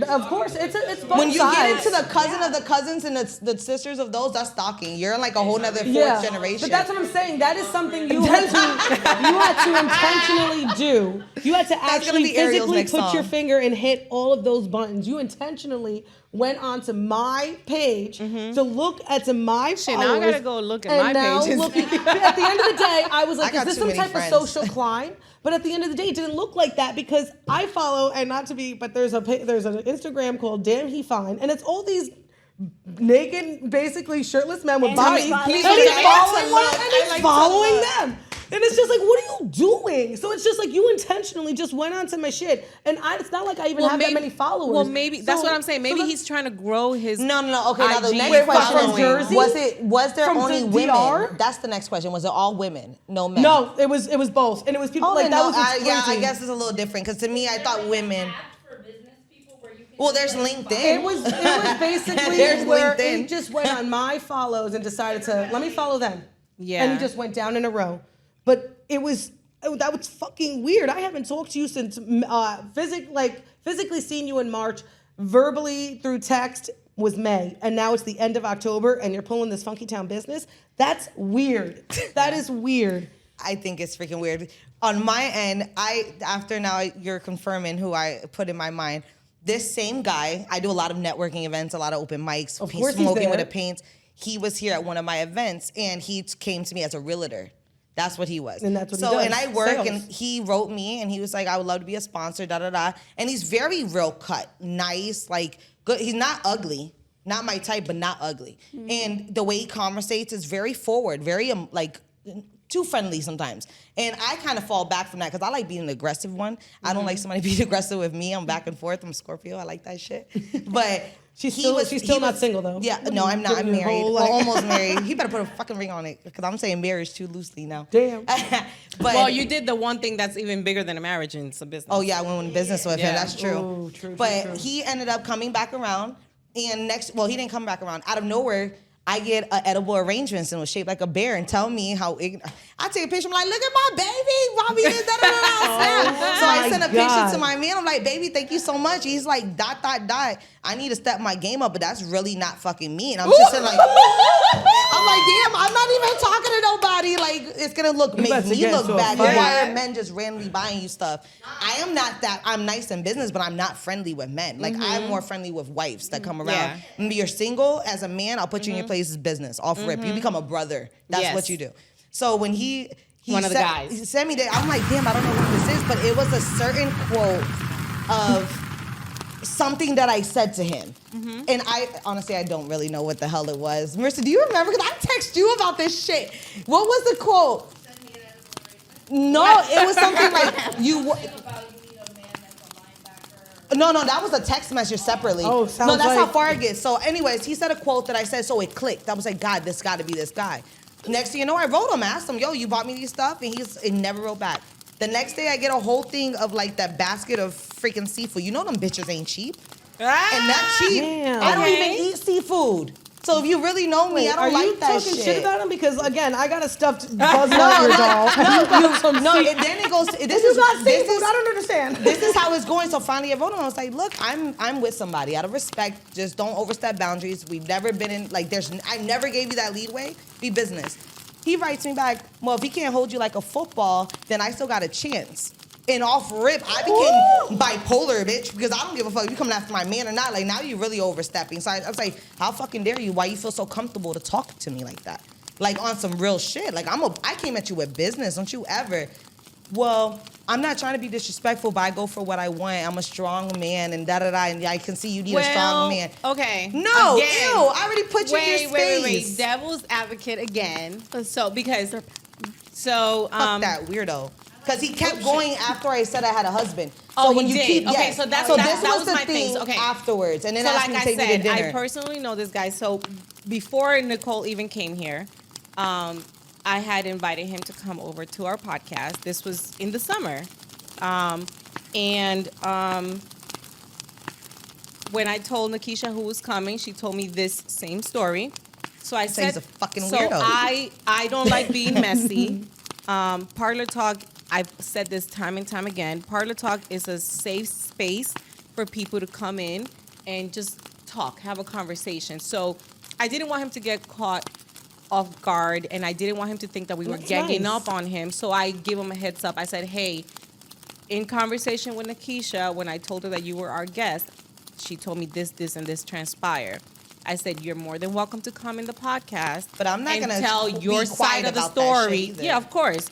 Of course, it's both When you sides. get into the cousin of the cousins and the sisters of those, that's stalking. You're in like a whole nother fourth generation. But that's what I'm saying. That is something you had to intentionally do. You had to gonna actually be Ariel's physically next put song. your finger and hit all of those buttons. You intentionally went onto my page to look at my Shit, followers. now I gotta go look at and my now page and looking, at the end of the day, I was like, I got is this too some many type friends. of social climb? But at the end of the day, it didn't look like that because I follow, and not to be, but there's an Instagram called Damn He Fine, and it's all these naked, basically shirtless men with And bodies. he's And following he's them. following one, and I he's like to following look. them. And it's just like, what are you doing? So it's just like you intentionally just went onto my shit, and it's not like I even have that many followers. Well, maybe that's So- what I'm saying. Maybe so he's trying to grow his. No. Okay, now the IG next Wait, question from Jersey? was there From only the women? DR? That's the next question. Was it all women? No men. No, it was both, and it was people Oh, like then that. no, Was what's yeah, I crazy. guess it's a little different because to me, I thought women. Well, there's LinkedIn. It was basically There's where LinkedIn. he just went on my follows and decided to let me follow them. Yeah. And he just went down in a row. But that was fucking weird. I haven't talked to you since physically seen you in March, verbally through text was May, and now it's the end of October, and you're pulling this funky town business. That's weird. That is weird. I think it's freaking weird. On my end, after now you're confirming who I put in my mind. This same guy, I do a lot of networking events, a lot of open mics. Of course he's smoking with there. a paint. He was here at one of my events, and he came to me as a realtor. That's what he was. And that's what he so, does, and I work, sales. and he wrote me, and he was like, I would love to be a sponsor, da-da-da. And he's very real cut, nice, like, good. He's not ugly. Not my type, but not ugly. Mm-hmm. And the way he conversates is very forward, very, too friendly sometimes. And I kind of fall back from that because I like being an aggressive one. I don't like somebody being aggressive with me. I'm back and forth. I'm Scorpio. I like that shit. But She's still not single, though. Yeah, no, I'm not. I'm Giving your married. whole, Well, like- almost married. He better put a fucking ring on it because I'm saying marriage too loosely now. Damn. But Well, you did the one thing that's even bigger than a marriage and it's a business. oh yeah, I went in business with him. Yeah. That's true. Ooh, true, But true. he ended up coming back around, and he didn't come back around. Out of nowhere, I get an edible arrangements and was shaped like a bear and tell me how I take a picture. I'm like, look at my baby, Bobby. So I sent a God. picture to my man. I'm like, baby, thank you so much. He's like, ... I need to step my game up, but that's really not fucking me. And I'm just saying, like, I'm like, damn, I'm not even talking to nobody. Like, it's gonna about make to me get look into a bad. fight. Why are men just randomly buying you stuff? I am not that. I'm nice in business, but I'm not friendly with men. Like, I'm more friendly with wives that come around. Yeah. Maybe you're single as a man, I'll put you in your place as business. Off rip. You become a brother. That's Yes. what you do. So when he One of the guys. he sent me that, I'm like, damn, I don't know who this is, but it was a certain quote of something that I said to him. And I honestly, I don't really know what the hell it was. Marissa, do you remember? Because I text you about this shit. What was the quote? No, it was something like No, that was a text message separately. Oh, no, sounds that's how like- far it gets. So, anyways, he said a quote that I said, so it clicked. I was like, God, this got to be this guy. Next thing you know, I wrote him, asked him, yo, you bought me these stuff, and he never wrote back. The next day, I get a whole thing of like that basket of freaking seafood. You know them bitches ain't cheap, and that cheap. Damn. I don't Okay. even eat seafood. So if you really know me, I don't like that Are you talking shit. shit about him? Because again, I got a stuffed Buzz Lightyear doll. And then it goes. This You is got this seafood. is I don't understand. this is how it's going. So finally, I wrote him. I was like, look, I'm with somebody. Out of respect, just don't overstep boundaries. We've never been in like I never gave you that leadway. Be business. He writes me back, well, if he can't hold you like a football, then I still got a chance. And off rip, I became bipolar, bitch, because I don't give a fuck if you coming after my man or not. Like, now you really overstepping. So I was like, how fucking dare you? Why you feel so comfortable to talk to me like that? Like, on some real shit. Like, I came at you with business. Don't you ever. Well, I'm not trying to be disrespectful, but I go for what I want. I'm a strong man and da-da-da, and I can see you need a strong man. Okay. No, Again. ew, I already put you in your space. Wait. Devil's advocate again. So, Fuck so, that weirdo. Because he kept going after I said I had a husband. Oh, so when he you did. keep, Okay, yes. so that was was the my thing thing. Okay. afterwards, and then so asked like me to I take me to said, dinner. I personally know this guy. So before Nicole even came here, I had invited him to come over to our podcast. This was in the summer. When I told Nakisha who was coming, she told me this same story. So I said, he's a fucking so weirdo. I don't like being messy. Parlor Talk, I've said this time and time again. Parlor Talk is a safe space for people to come in and just talk, have a conversation. So I didn't want him to get caught off guard, and I didn't want him to think that we were ganging up on him. So I gave him a heads up. I said, hey, in conversation with Nakisha, when I told her that you were our guest, she told me this, and this transpired. I said, you're more than welcome to come in the podcast. But I'm not and gonna tell be your quiet side of the about that shit story. either. Yeah, of course.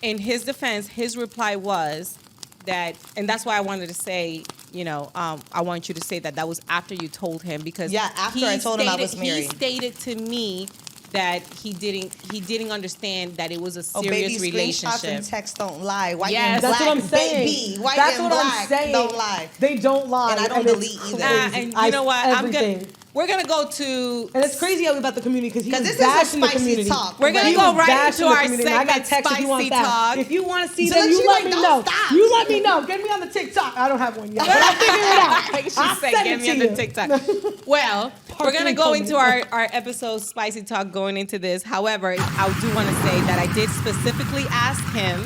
In his defense, his reply was that, and that's why I wanted to say, I want you to say that was after you told him, because after I told him I was married. He stated to me that he didn't understand that it was a Oh, serious baby, screenshots relationship. and text don't lie. White Yes. and That's black, what I'm saying. baby. White That's and what black I'm saying. don't lie. They don't lie. And I don't it's delete either. crazy. And you know what? Everything. We're gonna go to. And it's crazy how about the community because Because he's this is a bashing the spicy community. talk. We're gonna He go was right bashing into the our community. And I got segment, text if you want Spicy that. Talk. If you want to see So them, let you you let like, me don't know. stop. You let me know. Get me on the TikTok. I don't have one yet, but I'll figure it out. She I'll said, send "Get it me to on the you." TikTok." Well, we're gonna go into our episode Spicy Talk going into this. However, I do want to say that I did specifically ask him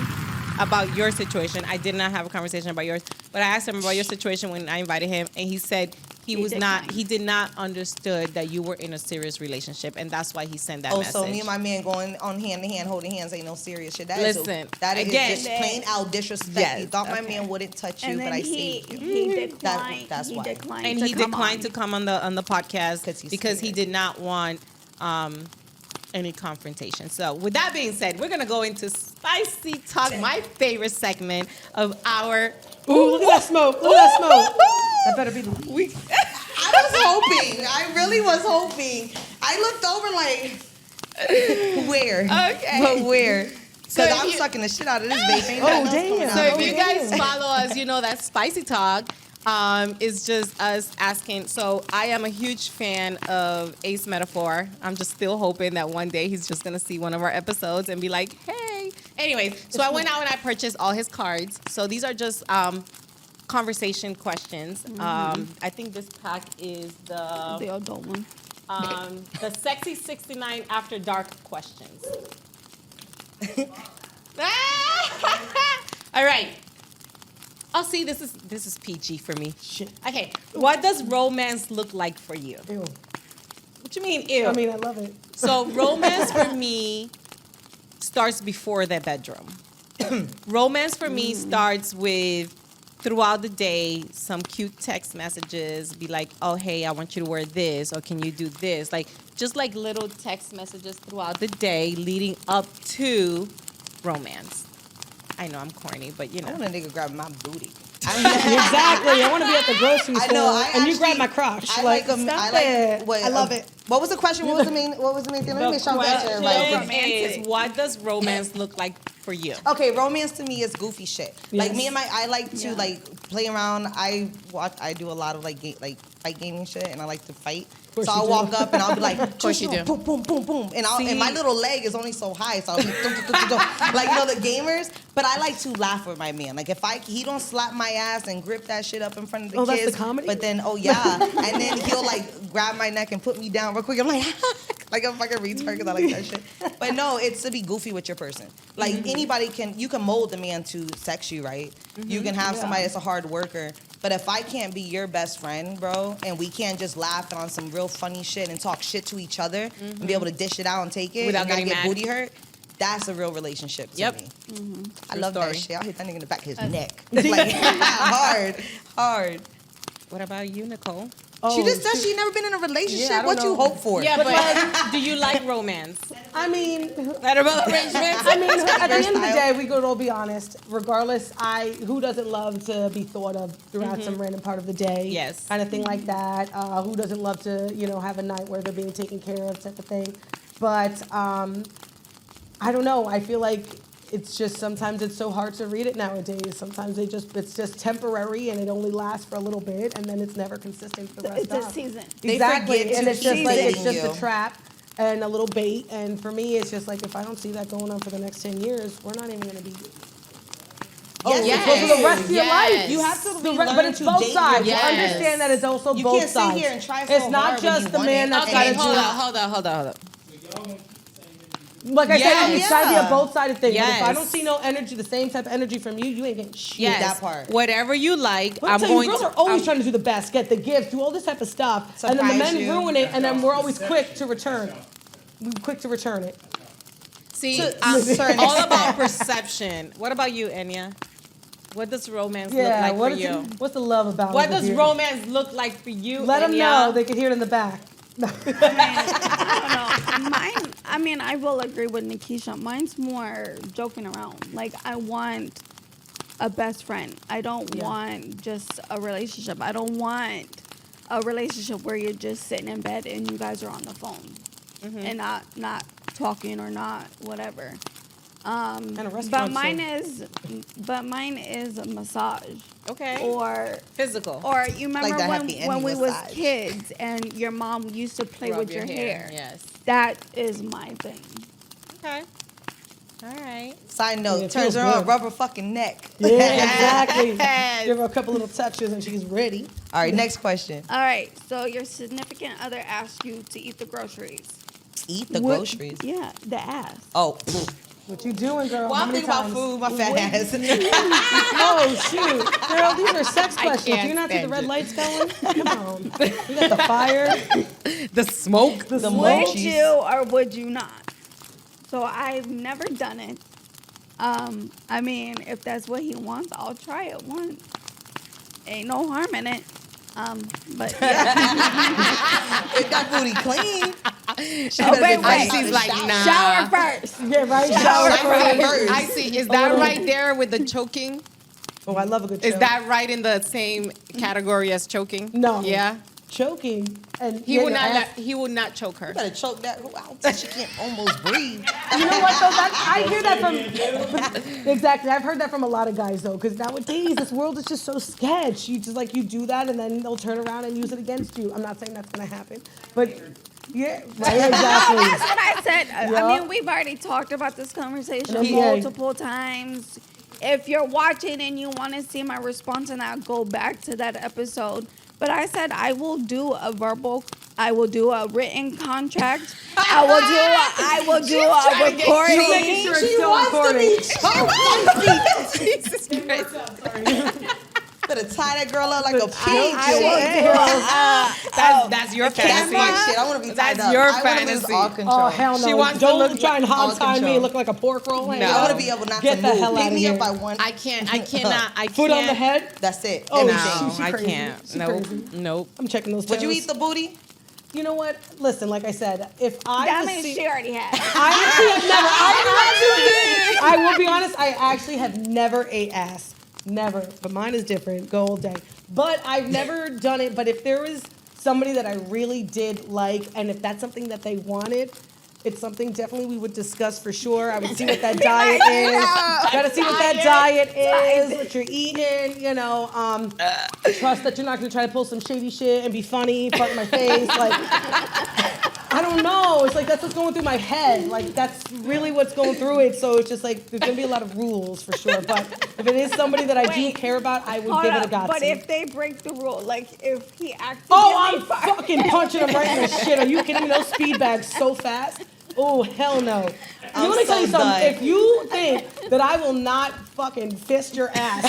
about your situation. I did not have a conversation about yours, but I asked him about your situation when I invited him, and he said he did not understood that you were in a serious relationship, and that's why he sent that message. So me and my man going on hand to hand, holding hands ain't no serious shit. That Listen, is again, just plain out disrespect. Yes, You thought my man wouldn't touch you, And but then I saved you. he declined. That's he why. declined And to he come declined on. to come on the podcast he's because he scared. did not want any confrontation. So with that being said, we're gonna go into Spicy Talk, my favorite segment of our. Ooh, look at that smoke. Look at that smoke. That better be the I was hoping. I really was hoping. I looked over like, where? Okay. But where? So Because if I'm you- sucking the shit out of this vape. Ain't Oh, nothing else damn. coming out So of if you it. guys follow us, you know that Spicy Talk is just us asking. So I am a huge fan of Ace Metaphor. I'm just still hoping that one day he's just gonna see one of our episodes and be like, hey. Anyways, so I went out and I purchased all his cards. So these are just conversation questions. I think this pack is The adult one. the Sexy 69 After Dark questions. All right. Oh, see, this is PG for me. shit. Okay, what does romance look like for you? Ew. What you mean, ew? I mean, I love it. So romance for me starts before the bedroom. Romance for me starts with throughout the day, some cute text messages, be like, oh, hey, I want you to wear this, or can you do this? Like, just like little text messages throughout the day leading up to romance. I know I'm corny, but you I know. want a nigga grab my booty. Exactly. I want to be at the grocery store I know. and you grab my crotch. I like them. stop I like. it. What, I love it. What was the question? What was the main thing? Let me make sure I'm answering Question right. is, what does romance look like for you? Okay, romance to me is goofy shit. Like Yes. me and I like to like play around. I do a lot of like fight gaming shit, and I like to fight. course So you I'll do. walk up and I'll be like, Of course you do. boom, boom, boom, boom, and my little leg is only so high, so I'll be like, you know, the gamers. But I like to laugh with my man. Like if he don't slap my ass and grip that shit up in front of the Oh, kids. that's the comedy? But then and then he'll like grab my neck and put me down real quick. I'm like, like a fucking retard because I like that shit. But no, it's to be goofy with your person. Like anybody you can mold a man to sex you, right? You can have somebody that's a hard worker. But if I can't be your best friend, bro, and we can't just laugh on some real funny shit and talk shit to each other and be able to dish it out and take it Without and not getting get mad. booty hurt, that's a real relationship to me. I love story. that shit. I'll hit that nigga in the back of his neck. Like, hard. What about you, Nicole? She just said she never been in a relationship. Yeah, I don't What you know. hope for? Yeah, but do you like romance? I mean, Better arrangements? at the end of the day, we could all be honest. Regardless, who doesn't love to be thought of throughout some random part of the day? Yes. Kind of thing like that. Who doesn't love to, have a night where they're being taken care of, type of thing. But I don't know. I feel like it's just sometimes it's so hard to read it nowadays. Sometimes it's just temporary and it only lasts for a little bit and then it's never consistent for the rest It's of a season. They Exactly, forget and to it's just keep like it's dating just you. a trap and a little bait. And for me, it's just like if I don't see that going on for the next 10 years, we're not even going to be. Yes, So for the rest of your Yes. life, you have to. be But learning it's to both date sides. your- You understand that it's also You both can't sit sides. here and try so it's not hard when just you the want man it. that's Okay, got to hold do. on. Y'all on the same energy. Like I said, it's got to be a Yeah. both sided thing. But if I Yes. don't see no energy, the same type of energy from you, you ain't getting shit. Yes. that part. Whatever you like, But I'm tell you, going girls to. are always trying to do the best, get the gifts, do all this type of stuff, and then the Surprise men you. ruin it, and then we're always quick to return. We're quick to return it. See, To a certain all about extent. perception. What about you, Enya? What does romance look Yeah, like what for is you? what's the love about? What over does here? romance look like for you? Let them Enya? know. They can hear it in the back. I don't know. Mine, I mean, I will agree with Nakisha. Mine's more joking around. Like, I want a best friend. I don't want just a relationship. I don't want a relationship where you're just sitting in bed and you guys are on the phone and not talking or not whatever. a But restaurant mine too. mine is a massage. Okay. Or Physical. you remember that when happy when we ending was massage. kids and your mom used to play Rub with your hair. Yes. That is my thing. Okay. All right. Side Yeah, note, it turns feels her on, good. rubber fucking neck. Yeah, exactly. Yes. Give her a couple little touches and she's ready. All right, next question. All right. So your significant other asks you to eat the groceries. Eat the What- groceries. Yeah, the ass. Oh, What you doing, girl? well, How I'm many thinking about times? food, my fat ass. Oh shoot, girl, these are sex questions. can't You not see the stand red it. lights going? Come on. You got the fire. The smoke. The The smoke. Would munchies. you or would you not? So I've never done it. I mean, if that's what he wants, I'll try it once. Ain't no harm in it. But yeah. Get that booty clean. Oh, wait. Icy's like, nah. Shower first. Yeah, right. Shower first. Icy, is that right there with the choking? Oh, I love a good Is choke. that right in the same category as choking? No. Yeah. Choking and He yeah, would your not. ass- He would not choke her. You better choke that out till she can't almost breathe. You know what though? I hear that from exactly. I've heard that from a lot of guys though, because nowadays this world is just so sketch. You just like you do that and then they'll turn around and use it against you. I'm not saying that's gonna happen, but yeah, right, exactly. That's what I said. Yeah. I mean, we've already talked about this conversation Yeah. multiple times. If you're watching and you want to see my response on that, go back to that episode. But I said I will do a written contract. I will do a recording. She's making sure it's still recording. Jesus Christ. Better tie that girl up like a pig. I will do That's your That's fantasy. my shit. I want to be tied That's up. your I wanna lose fantasy. all control. Oh hell no! She wants to Don't look try and all hog tie me control. and look like a pork roll. No. I want to be able not Get to the move. hell Pick outta me here. up by one. I can't. I cannot. I Foot on the can't. head. That's it. Oh, Everything. she I crazy. can't. She Nope. crazy. Nope. I'm checking those. Would you toes. eat the booty? You know what? Listen, like I said, if I that was means see- she already had. I actually have never. I will be honest. I actually have never ate ass. Never. But mine is different. Go all day. But I've never done it. But if there was somebody that I really did like, and if that's something that they wanted, It's something definitely we would discuss for sure. I would see what that diet is. Gotta see what that diet is, what you're eating, you know. Trust that you're not gonna try to pull some shady shit and be funny, fart in my face. Like, I don't know. It's like that's what's going through my head. Like, that's really what's going through it. So it's just like, there's gonna be a lot of rules for sure. But if it is somebody that I do care about, I would give it a go. But if they break the rule, like if he accidentally I'm fucking punching him right in the shit. Are you kidding me? Those speed bags so fast. Oh, hell no. Let me tell you something. done. If you think that I will not fucking fist your ass,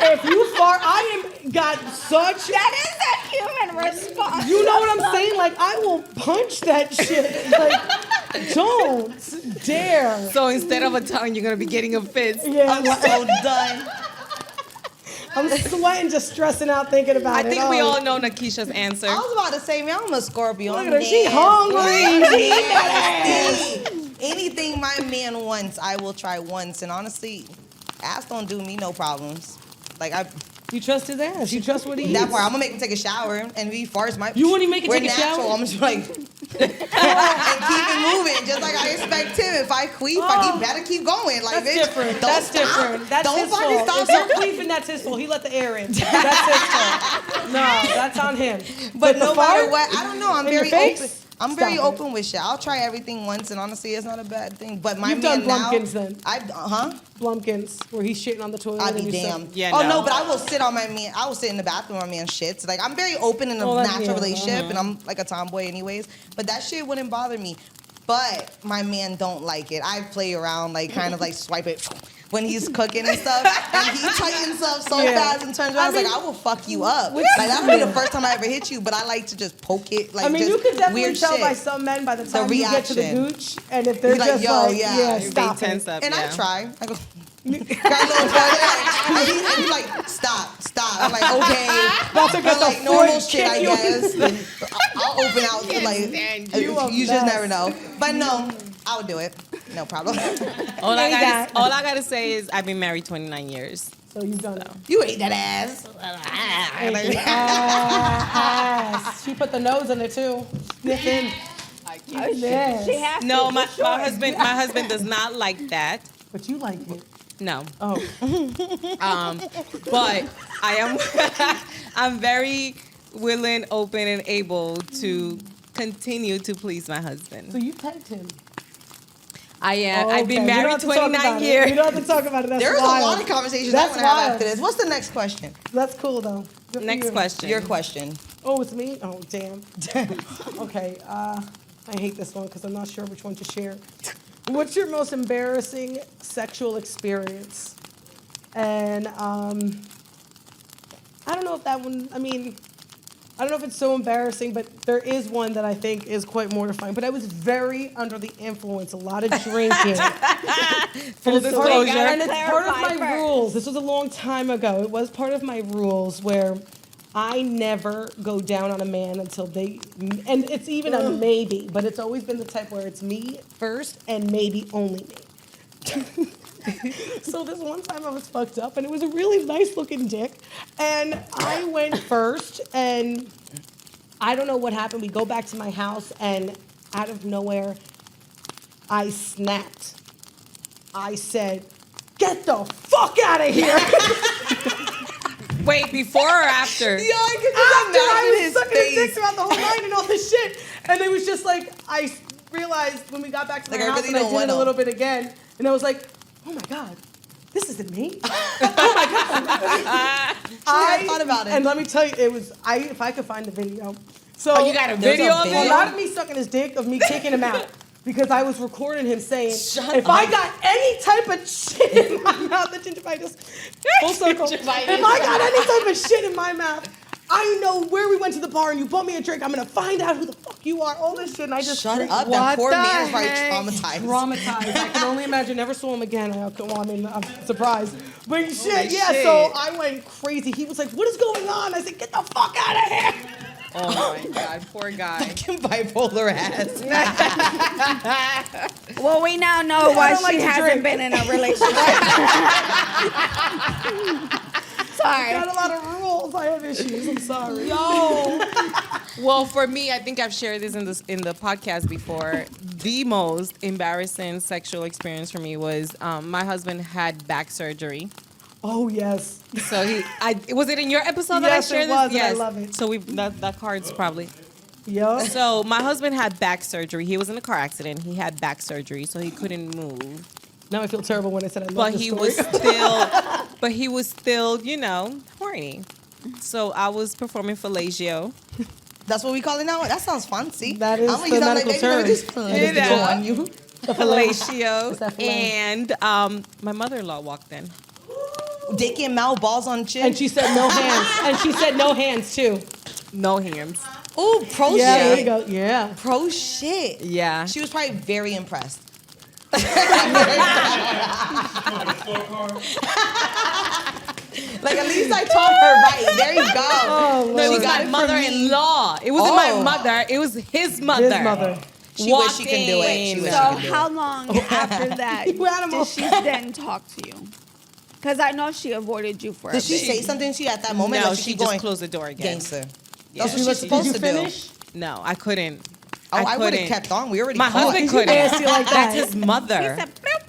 if you fart, I am got such. That is a human response. You know what I'm saying? Like, I will punch that shit. Like, don't dare. So instead of a tongue, you're gonna be getting a fist. Yeah, I'm so done. I'm sweating, just stressing out thinking about it. I think we all know Nakisha's answer. I was about to say, man, I'm a Scorpio. Look I'm at her. She nasty. hungry. Anything my man wants, I will try once. And honestly, ass don't do me no problems. Like, You trust his ass. You trust what he eats. that part, I'm gonna make him take a shower, and if he farts, You wouldn't even make him we're take a natural. shower? I'm just like, and keep it moving, just like I expect him. If I queef, he better keep going. Like, That's bitch, different. Don't That's stop. different. That's Don't his fucking fault. stop. If you're queefing, that's his fault. He let the air in. That's his fault. No, that's on him. But the no matter fart what, I don't know. I'm in your very face? open. I'm Stop very it. open with shit. I'll try everything once, and honestly, it's not a bad thing. But my You've man done Blumpkins now, then. huh? Blumpkins, where he's shitting on the toilet. I'd and be you damned. suck. Yeah, Oh no. no, but I will sit on my man. I will sit in the bathroom on my man shits. Like, I'm very open in a Oh, that's- natural yeah, relationship, and I'm like a tomboy anyways. But that shit wouldn't bother me. But my man don't like it. I play around, like kind of like swipe it when he's cooking and stuff, and he tightens up so Yeah. fast and turns around. I was like, I will fuck you up. Like, that'll be the first time I ever hit you. But I like to just poke it. Like, I mean, just you can definitely weird tell shit. by some men by the time you get to the reaction. gooch, and if they're Be like, just yo, like, yeah, yeah, you're stop being it. tense up. And yeah. I try. I go, got a little further, and he like, stop. I'm like, okay. About to get But the like normal foot shit, I kick you. guess. I'll open out to like, you a you just mess. never know. But no, I would do it. No problem. All I got- gotta say is I've been married 29 years. So you've done it. You ate that ass. Ass. She put the nose in it too. Sniffing. Yes. She has No, to, my for sure. husband does not like that. But you like it. No. Oh. But I am I'm very willing, open, and able to continue to please my husband. So you pegged him. I am. I've been Okay, we don't married have to talk 29 about it. years. We don't have to talk about it. That's There's wild. a lot of conversations That's I want to have wild. after this. What's the next question? That's cool though. Good for Next you. question. Your question. Oh, it's me? Oh, damn. Okay, I hate this one because I'm not sure which one to share. What's your most embarrassing sexual experience? And I don't know if that one, I mean, I don't know if it's so embarrassing, but there is one that I think is quite mortifying. But I was very under the influence, a lot of drinking. Full disclosure. And it's part of Clarify my first. rules. This was a long time ago. It was part of my rules where I never go down on a man until they, and it's even a maybe, but it's always been the type where it's me first and maybe only me. So this one time I was fucked up and it was a really nice looking dick and I went first and I don't know what happened. We go back to my house and out of nowhere, I snapped. I said, "Get the fuck out of here." Wait, before or after? Yo, I could After just I imagine was his sucking his dick face. throughout the whole night and all this shit. And it was just like, I realized when we got back to my Like, I house really and I don't did it a wanna. little bit again. And I was like, oh my God, this isn't me. Oh my God. I thought about it. And let me tell you, it was, if I could find the video. So Oh, you got a There's video a of video? it? not of me sucking his dick, of me taking him out. Because I was recording him saying, Shut if up. I got any type of shit in my mouth, the gingivitis, full circle. If I got any type of shit in my mouth, I know where we went to the bar and you bought me a drink. I'm gonna find out who the fuck you are. All this shit, and I just Shut freaked- up. What That poor the man is probably heck? traumatized. Traumatized. I can only imagine. Never saw him again. Well, I mean, I'm surprised. But shit, yeah. shit. So I went crazy. He was like, "What is going on?" I said, "Get the fuck out of here." Oh my God, poor guy. Fucking bipolar ass. Well, we now know why don't she like to hasn't drink. been in a relationship. Sorry. Got a lot of rules. I have issues. I'm sorry. Yo. Well, for me, I think I've shared this in the podcast before. The most embarrassing sexual experience for me was my husband had back surgery. Oh yes. So was it in your episode that I Yes, shared it was, this? and I love it. So that card's probably. Yup. So my husband had back surgery. He was in a car accident. He had back surgery, so he couldn't move. Now I feel terrible when I said I love But this he story. was still, horny. So I was performing fellatio. That's what we call it now. That sounds fancy. That is I'm gonna the use that medical like, term. Just That is the go term. on you. Fellatio. that fillet? And my mother-in-law walked in. Dick and mouth, balls on chin. And she said no hands. And she said no hands too. No hands. Ooh, pro Yeah, there you shit. go. Yeah. Pro shit. Yeah. She was probably very impressed. Like, at least I taught her right. There you go. Oh, No, it She was got my it from mother-in-law. It wasn't my Oh. mother. It was his mother. His mother. She wish she can do it. She wish she So can do how it. long after that You animal. did she then talk to you? Because I know she avoided you for a Did she bit. say something to you at that moment? No, Like, she keep just going, closed the door again. Gangster. Yeah. That's what she's supposed Did to you finish? No, I couldn't. do. Oh, I would have couldn't. kept on. We already My caught. husband You couldn't. nasty like that. That's his mother. He said, "Bloop."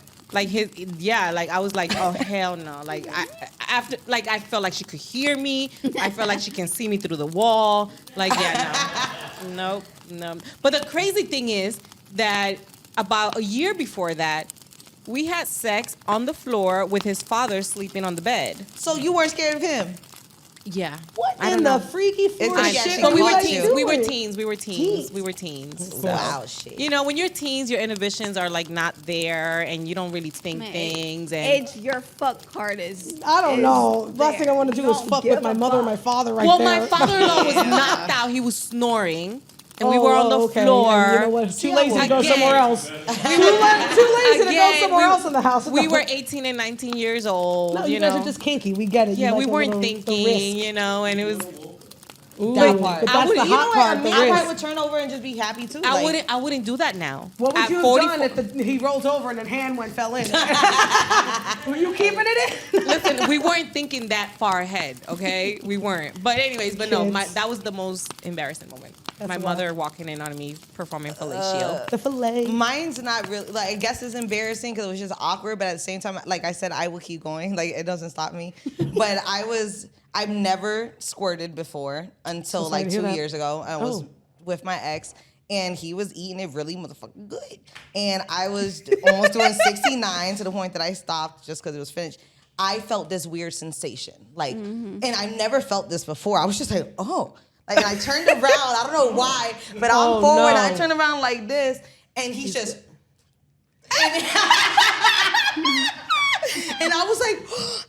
Like I was like, oh hell no. Like I felt like she could hear me. I felt like she can see me through the wall. Like, no. No. But the crazy thing is that about a year before that, we had sex on the floor with his father sleeping on the bed. So you weren't scared of him? Yeah. What I in don't the know. freaky Florida yeah, shit? she But we You were like teens. to We were doing? teens. We were teens. We were teens. So. Wow, shit. You know, when you're teens, your inhibitions are like not there, and you don't really think Man, things. And your fuck card is. I don't is know. Last there. thing I want to do is Don't fuck give with my a mother and fuck. my father right well, there. my father-in-law was knocked out. He was snoring, and we Oh, were on the okay. floor. And you know what? Too lazy to go Again. somewhere else. Too lazy to go somewhere else in the house. We were 18 and 19 years old. No, you you guys know. are just kinky. We get it. You Yeah, like we a weren't little- the thinking, risk. you know, and it was. Ooh, That part. But that's the You know hot what? part. I The mean, I risk. probably would turn over and just be happy too. I wouldn't do that now. What would At you have 44 done if he rolls over and then hand one fell in? Were you keeping it in? Listen, we weren't thinking that far ahead, okay? We weren't. But anyways, no, Kids. that was the most embarrassing moment. My wild. mother walking in on me performing fellatio. The fillet. Mine's not really, like, I guess it's embarrassing because it was just awkward, but at the same time, like I said, I will keep going. Like, it doesn't stop me. But I've never squirted before until So sorry like to hear 2 that. years ago. I was Oh. with my ex, and he was eating it really motherfucking good. And I was almost doing 69 to the point that I stopped just because it was finished. I felt this weird sensation. Like, and I've never felt this before. I was just like, oh. Like, and I turned around. I don't know why, but I'm Oh, forward. no. I turned around like this, and he's just. And I was like,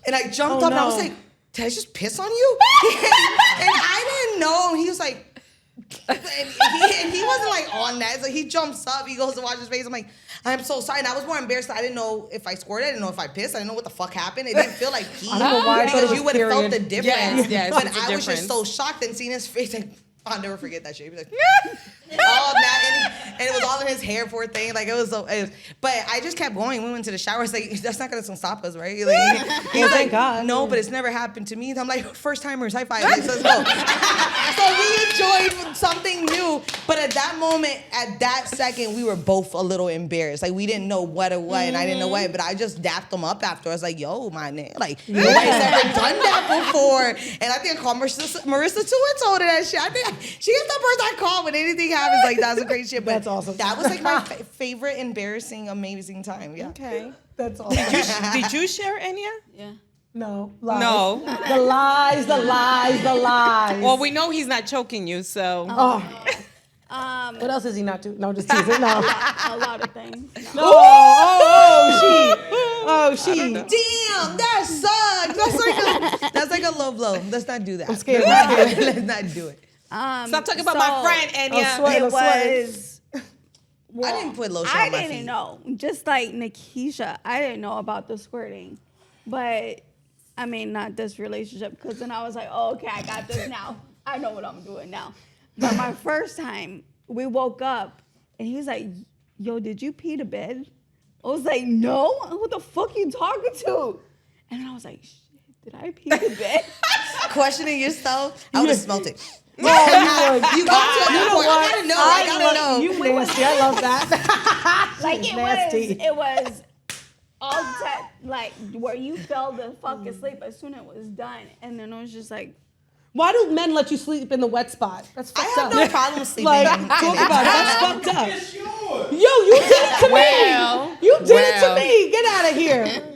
and I jumped Oh, up and I was no. like, did I just piss on you? And I didn't know. And he was like, and he wasn't like on that. So he jumps up, he goes to wash his face. I'm like, I'm so sorry. And I was more embarrassed. I didn't know if I squirted. I didn't know if I pissed. I didn't know what the fuck happened. It didn't feel like pee. I don't know why I thought it because was you would have felt the period. difference. Yes, but it's a I was just difference. so shocked and seeing his face. Like, I'll never forget that shit. He was like, all that, and it was all in his hair, poor thing. Like, it was so. But I just kept going. We went to the shower. It's like, that's not gonna stop us, right? Like, he's Well, like, thank God. no, but it's never happened to me. I'm like, first timers, high five. Let's go. So we enjoyed something new, but at that moment, at that second, we were both a little embarrassed. Like, we didn't know what it was, and I didn't know what. But I just dapped them up after. I was like, yo, my nigga, like, nobody's ever done that before. And I think I called Marissa too and told her that shit. I think she is the person I call when anything happens. Like, that's a great shit. But That's awesome. That was like my favorite, embarrassing, amazing time. Yeah. Okay. That's awesome. Did you share Enya? Yeah. No. Lies. No. The lies, the lies, the lies. Well, we know he's not choking you, so. Oh. What else is he not doing? No, just teasing. No. A lot of things. No. Oh, she. Damn, that sucks. That's like a low blow. Let's not do that. I'm scared. Let's not do it. Stop talking about my friend Enya. sweat. It was. I didn't put lotion I on my didn't feet. know. Just like Nakisha, I didn't know about the squirting. But, I mean, not this relationship. Because then I was like, oh, okay, I got this now. I know what I'm doing now. But my first time, we woke up, and he was like, yo, did you pee to bed? I was like, no. Who the fuck you talking to? And then I was like, shit, did I pee to bed? Questioning yourself, I would have smelt it. Oh, you would. You go to the airport. I gotta know. You nasty. I love that. Like nasty. it was all that, like where you fell the fuck asleep as soon as it was done, and then it was just like. Why do men let you sleep in the wet spot? That's fucked up. I have no problem sleeping. Like, in talk it. about it. That's fucked up. It's yours. Yo, you did it to Well, me. You did it to well. me. Get out of here.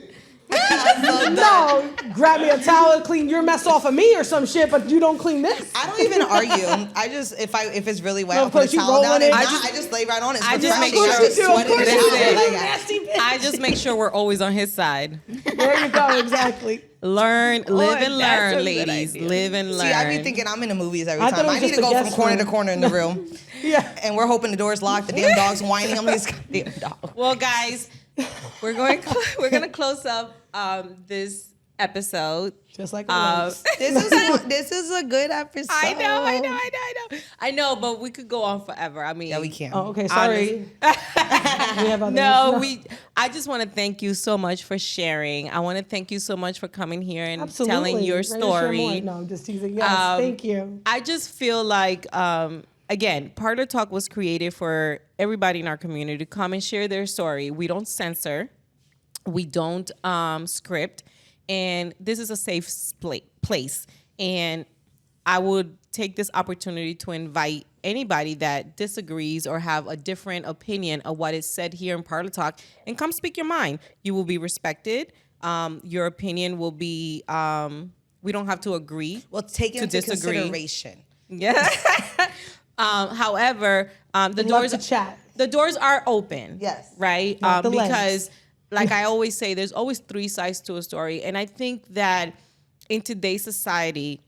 No, grab me a towel and clean your mess off of me or some shit, but you don't clean this. I don't even argue. I just if it's really wet, No, I'll of put course a you towel roll down. in If it. not, I just lay right on it. I just make Of course sure- you do. Of course Listen. you do. Like, Nasty bitch. I just make sure we're always on his side. There you go, exactly. Live and that's a learn, good ladies. idea. Live and learn. See, I be thinking I'm in the movies every I thought time. it was I need just to a go from guest corner room. to corner in the room. Yeah. And we're hoping the door's locked. The damn dog's whining. I'm like, this goddamn dog. Well, guys, we're gonna close up this episode. Just like it was. This is a good episode. I know, but we could go on forever. I mean, Yeah, we can. Oh, okay, sorry. we have other No, listeners. I just want to thank you so much for sharing. I want to thank you so much for coming here and Absolutely. telling your Ready to share more? story. No, I'm just teasing. Yes, thank you. I just feel like, again, Parlor Talk was created for everybody in our community to come and share their story. We don't censor, we don't script, and this is a safe place. And I would take this opportunity to invite anybody that disagrees or have a different opinion of what is said here in Parlor Talk and come speak your mind. You will be respected. Your opinion will be, we don't have to agree. Well, take it to into disagree. consideration. Yeah. However, the Love doors to chat. the doors are open. Yes. Right. Not the legs. Because, like I always say, there's always three sides to a story, and I think that in today's society,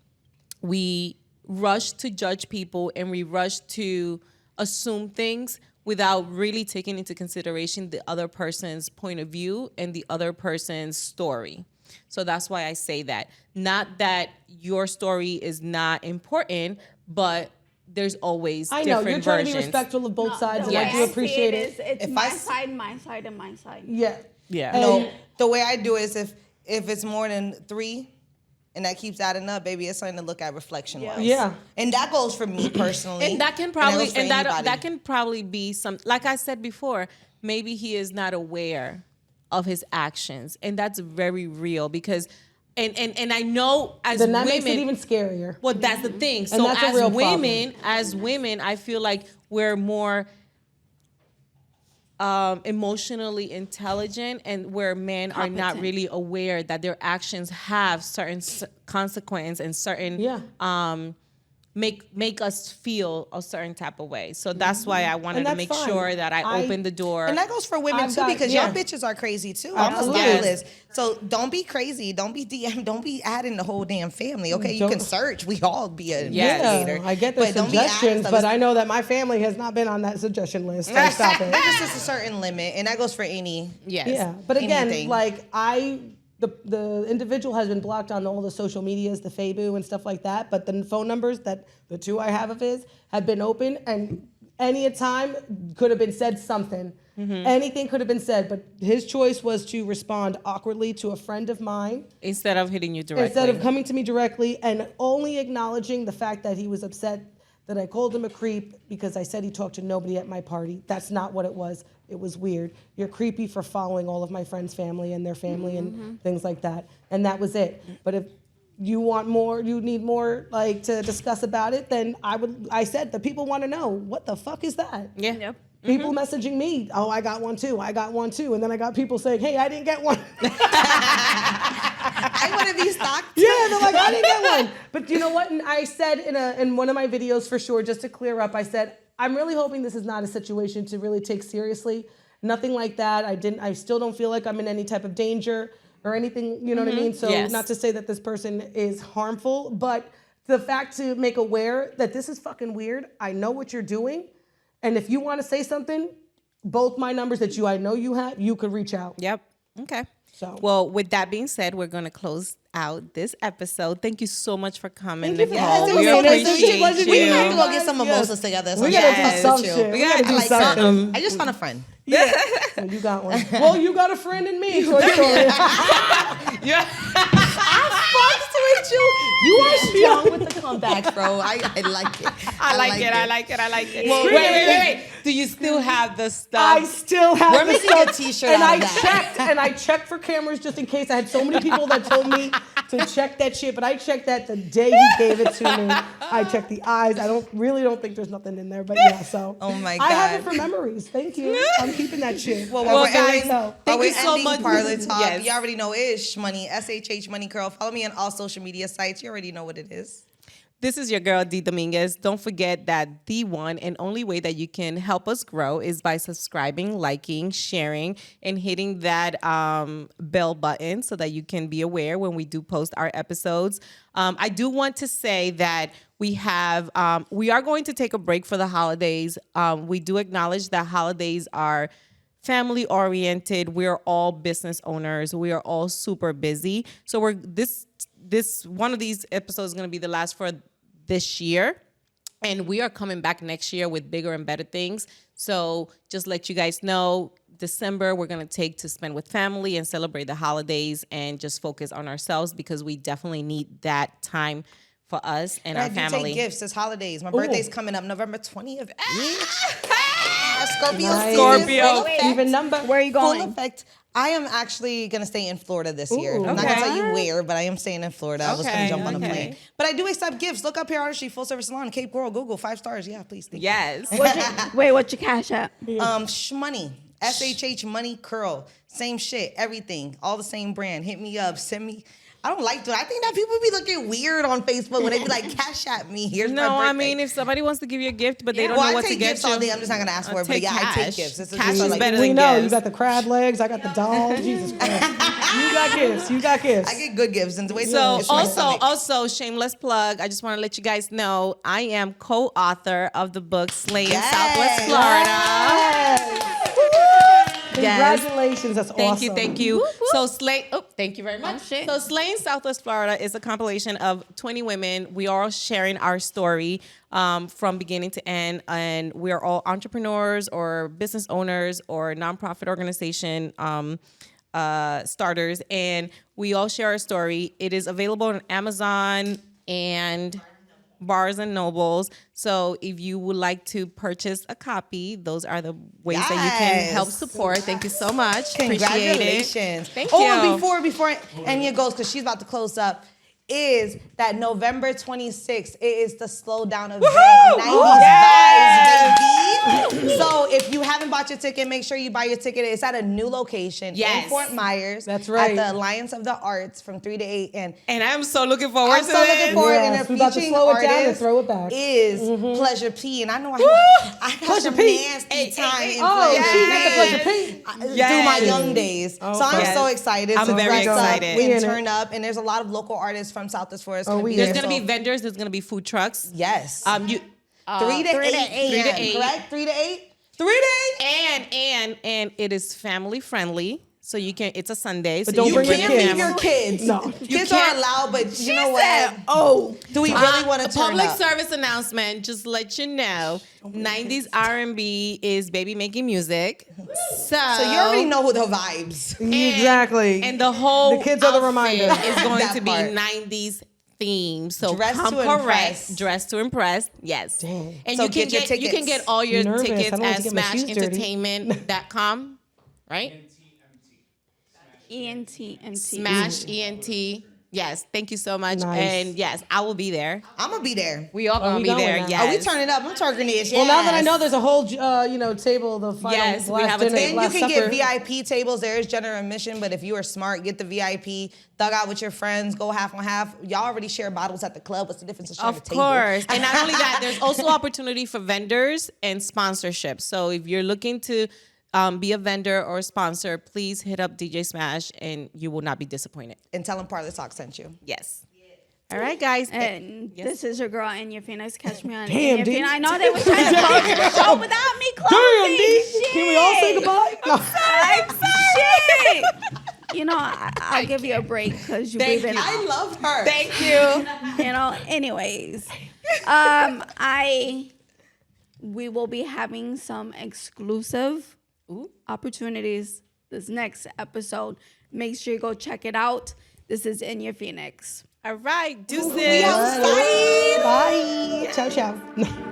we rush to judge people and we rush to assume things without really taking into consideration the other person's point of view and the other person's story. So that's why I say that. Not that your story is not important, but there's always I know, different you're trying to be versions. respectful of both sides, The and way I do see appreciate is it. it's If my I side, my side, and my side. Yeah. Yeah. And- No, the way I do it is if it's more than 3 and that keeps adding up, baby, it's something to look at reflection wise. Yeah. And that goes for me personally. And that can probably goes for and that anybody. that can probably be some, like I said before, maybe he is not aware of his actions, and that's very real because and I know as Then that women, makes it even scarier. well, that's the thing. So that's a real as women, I feel like we're more emotionally intelligent, and where men are not really aware that their actions have certain consequence and certain make us feel a certain type of way. So that's why I wanted And to that's make fine. sure that I opened the door. And that goes for women I've too, got- because yeah. y'all bitches are crazy too. I'm a Absolutely. stylist. So don't be crazy. Don't be DM. Don't be adding the whole damn family. Okay, you can Don't- search. We all be an Yes. investigator. Yeah, I get the But don't be adding suggestions, stuff. but I know that my family has not been on that suggestion list. So stop it. There's just a certain limit, and that goes for any. yes. Yeah, but again, Anything. like the individual has been blocked on all the social medias, the Facebook and stuff like that. But the phone numbers that the 2 I have of his have been open, and any time could have been said something. Anything could have been said, but his choice was to respond awkwardly to a friend of mine Instead of hitting you directly. instead of coming to me directly and only acknowledging the fact that he was upset that I called him a creep because I said he talked to nobody at my party. That's not what it was. It was weird. You're creepy for following all of my friends' family and their family and things like that. And that was it. But if you want more, you need more like to discuss about it, then I said the people want to know, what the fuck is that? Yeah. Yep. People messaging me, oh, I got one too. I got one too. And then I got people saying, hey, I didn't get one. I want to be stalked. Yeah, they're like, I didn't get one. But you know what? And I said in one of my videos for sure, just to clear up, I said, I'm really hoping this is not a situation to really take seriously. Nothing like that. I still don't feel like I'm in any type of danger or anything, you know what I mean? So Yes. not to say that this person is harmful, but the fact to make aware that this is fucking weird. I know what you're doing. And if you want to say something, both my numbers that I know you have, you could reach out. Yep. Okay. So- well, with that being said, we're going to close out this episode. Thank you so much for coming, Thank you for Nicole. having We me. It's such a appreciate pleasure to We meet you. have to go get Yes. some mimosas together. We gotta do Yes. some With you. shit. We Yeah, gotta I do like something. I just found a friend. Yeah. So you got one. Well, you got a friend in me. Toy Story. Yeah. Fucks with you. You are strong with the comebacks, bro. I like it. I like it. Well, wait. Do you still have the stuff? I still have We're the making stuff, a t-shirt and out I of that. checked for cameras just in case. I had so many people that told me to check that shit, but I checked that the day he gave it to me. I checked the eyes. I don't think there's nothing in there, but yeah. So Oh my I have it God. for memories. Thank you. I'm keeping that shit. Well, Well, we're guys, ending, thank we're you so ending much. Parlor Talk. Yes. You already know it is Shhmoney, Shhmoney Curl. Follow me on all social media sites. You already know what it is. This is your girl, Dee Dominguez. Don't forget that the one and only way that you can help us grow is by subscribing, liking, sharing, and hitting that bell button so that you can be aware when we do post our episodes. I do want to say that we are going to take a break for the holidays. We do acknowledge that holidays are family oriented. We're all business owners. We are all super busy. So this one of these episodes is going to be the last for this year, and we are coming back next year with bigger and better things. So just let you guys know, December we're going to take to spend with family and celebrate the holidays and just focus on ourselves, because we definitely need that time for us and our I do family. take gifts. It's holidays. My birthday's coming up November 20th. Scorpio Nice. season. Scorpio. Full effect. Even number. Where are you Full going? effect. I am actually going to stay in Florida this year. Ooh. I'm not going to Okay. tell you where, but I am staying in Florida. I was going to Okay, jump on a okay. plane. But I do accept gifts. Look up here, Artistry, full service salon, Cape Coral, Google, 5 stars. Yeah, please. Thank Yes. What's your cash app? you. Shhmoney. SHH Money Curl. Same shit. Everything. All the same brand. Hit me up. Send me. I don't like to. I think that people be looking weird on Facebook when they be like, cash at me. Here's my No, birthday. I mean, if somebody wants to give you a gift, but they don't well, know I what to take get gifts you, all day. I'm just not gonna ask for it, but take yeah, I take cash. gifts. This is Cash just is like, better We than know gifts. you got the crab legs. I got the doll. Jesus Christ. You got gifts. You got gifts. I get good gifts, and the way So it's my stomach. also shameless plug. I just want to let you guys know I am co-author of the book Slay in Southwest Florida. Congratulations. That's awesome. Thank you. So Slay. Oh, thank you very much. shit. So Slay in Southwest Florida is a compilation of 20 women. We are all sharing our story from beginning to end, and we are all entrepreneurs or business owners or nonprofit organization starters, and we all share our story. It is available on Amazon and Barnes and Nobles. So if you would like to purchase a copy, those are the ways that you can Yes. help support. Thank you so much. Appreciate it. Congratulations. Thank Oh, you. and before Enya goes, because she's about to close up, is that November 26th, it is the Slow Down event. 90s vibes, baby. So if you haven't bought your ticket, make sure you buy your ticket. It's at a new location Yes. in Fort Myers. That's right. At the Alliance of the Arts from 3 to 8. And And I'm so looking forward I'm to so it. looking forward, Yes, and we the about to featuring slow it down and artist throw it back. is Pleasure P, and I know I got Pleasure some P. nasty time in Oh, Pleasure she got the Pleasure P. P. Through my young days. So I'm Yes. so excited I'm to very dress up excited. We in and it. turn up, and there's a lot of local artists from Southwest Florida. we There's in gonna it. be vendors. There's gonna be food trucks. Yes. 3 3 to 8 3 to p.m., 8. correct? 3 to 8? 3 to 8? And it is family friendly. So you can. It's a Sunday. So don't you bring can your Can't kids. leave your kids. No. Kids can't- are allowed, but you know what? Oh, Do we really want to A turn public up? service announcement. Just let you know, 90s R&B is baby making music. So So you already know who the vibes. Exactly. And the whole The kids are the outfit reminder. is going That to be part. 90s theme. So Dress come to correct. impress. Dress to impress. Yes. And So you can get your you can tickets. get all your Nervous. I tickets don't want at to get my shoes dirty. smashentertainment.com, right? ENT. Smash ENT. Yes. Thank you so much. Nice. And yes, I will be there. I'm going to be there. We all gonna we be going there. now? Yes. Oh, we turning up. I'm turning this. Well, now that I yes. know there's a whole, table, the final Yes, we last have a dinner, table. And you last can supper. get VIP tables. There is general admission, but if you are smart, get the VIP. Thug out with your friends. Go half on half. Y'all already share bottles at the club. What's the difference of sharing a Of table? course. And not only that, there's also opportunity for vendors and sponsorship. So if you're looking to be a vendor or a sponsor, please hit up DJ Smash and you will not be disappointed. And tell them Parlor Talk sent you. Yes. All right, guys. And Yes. this is your girl, Enya Phoenix. Catch me on Damn, Enya Dee. Phoenix. I know they was trying to close the show without me closing. Damn, D. Shit. Can we all say goodbye? No. Shit. You know, I'll give you a break because you've been I love her. Thank you. you know, anyways, we will be having some exclusive opportunities this next episode. Make sure you go check it out. This is Enya Phoenix. All right, deuces. We outside. Bye. Ciao, ciao.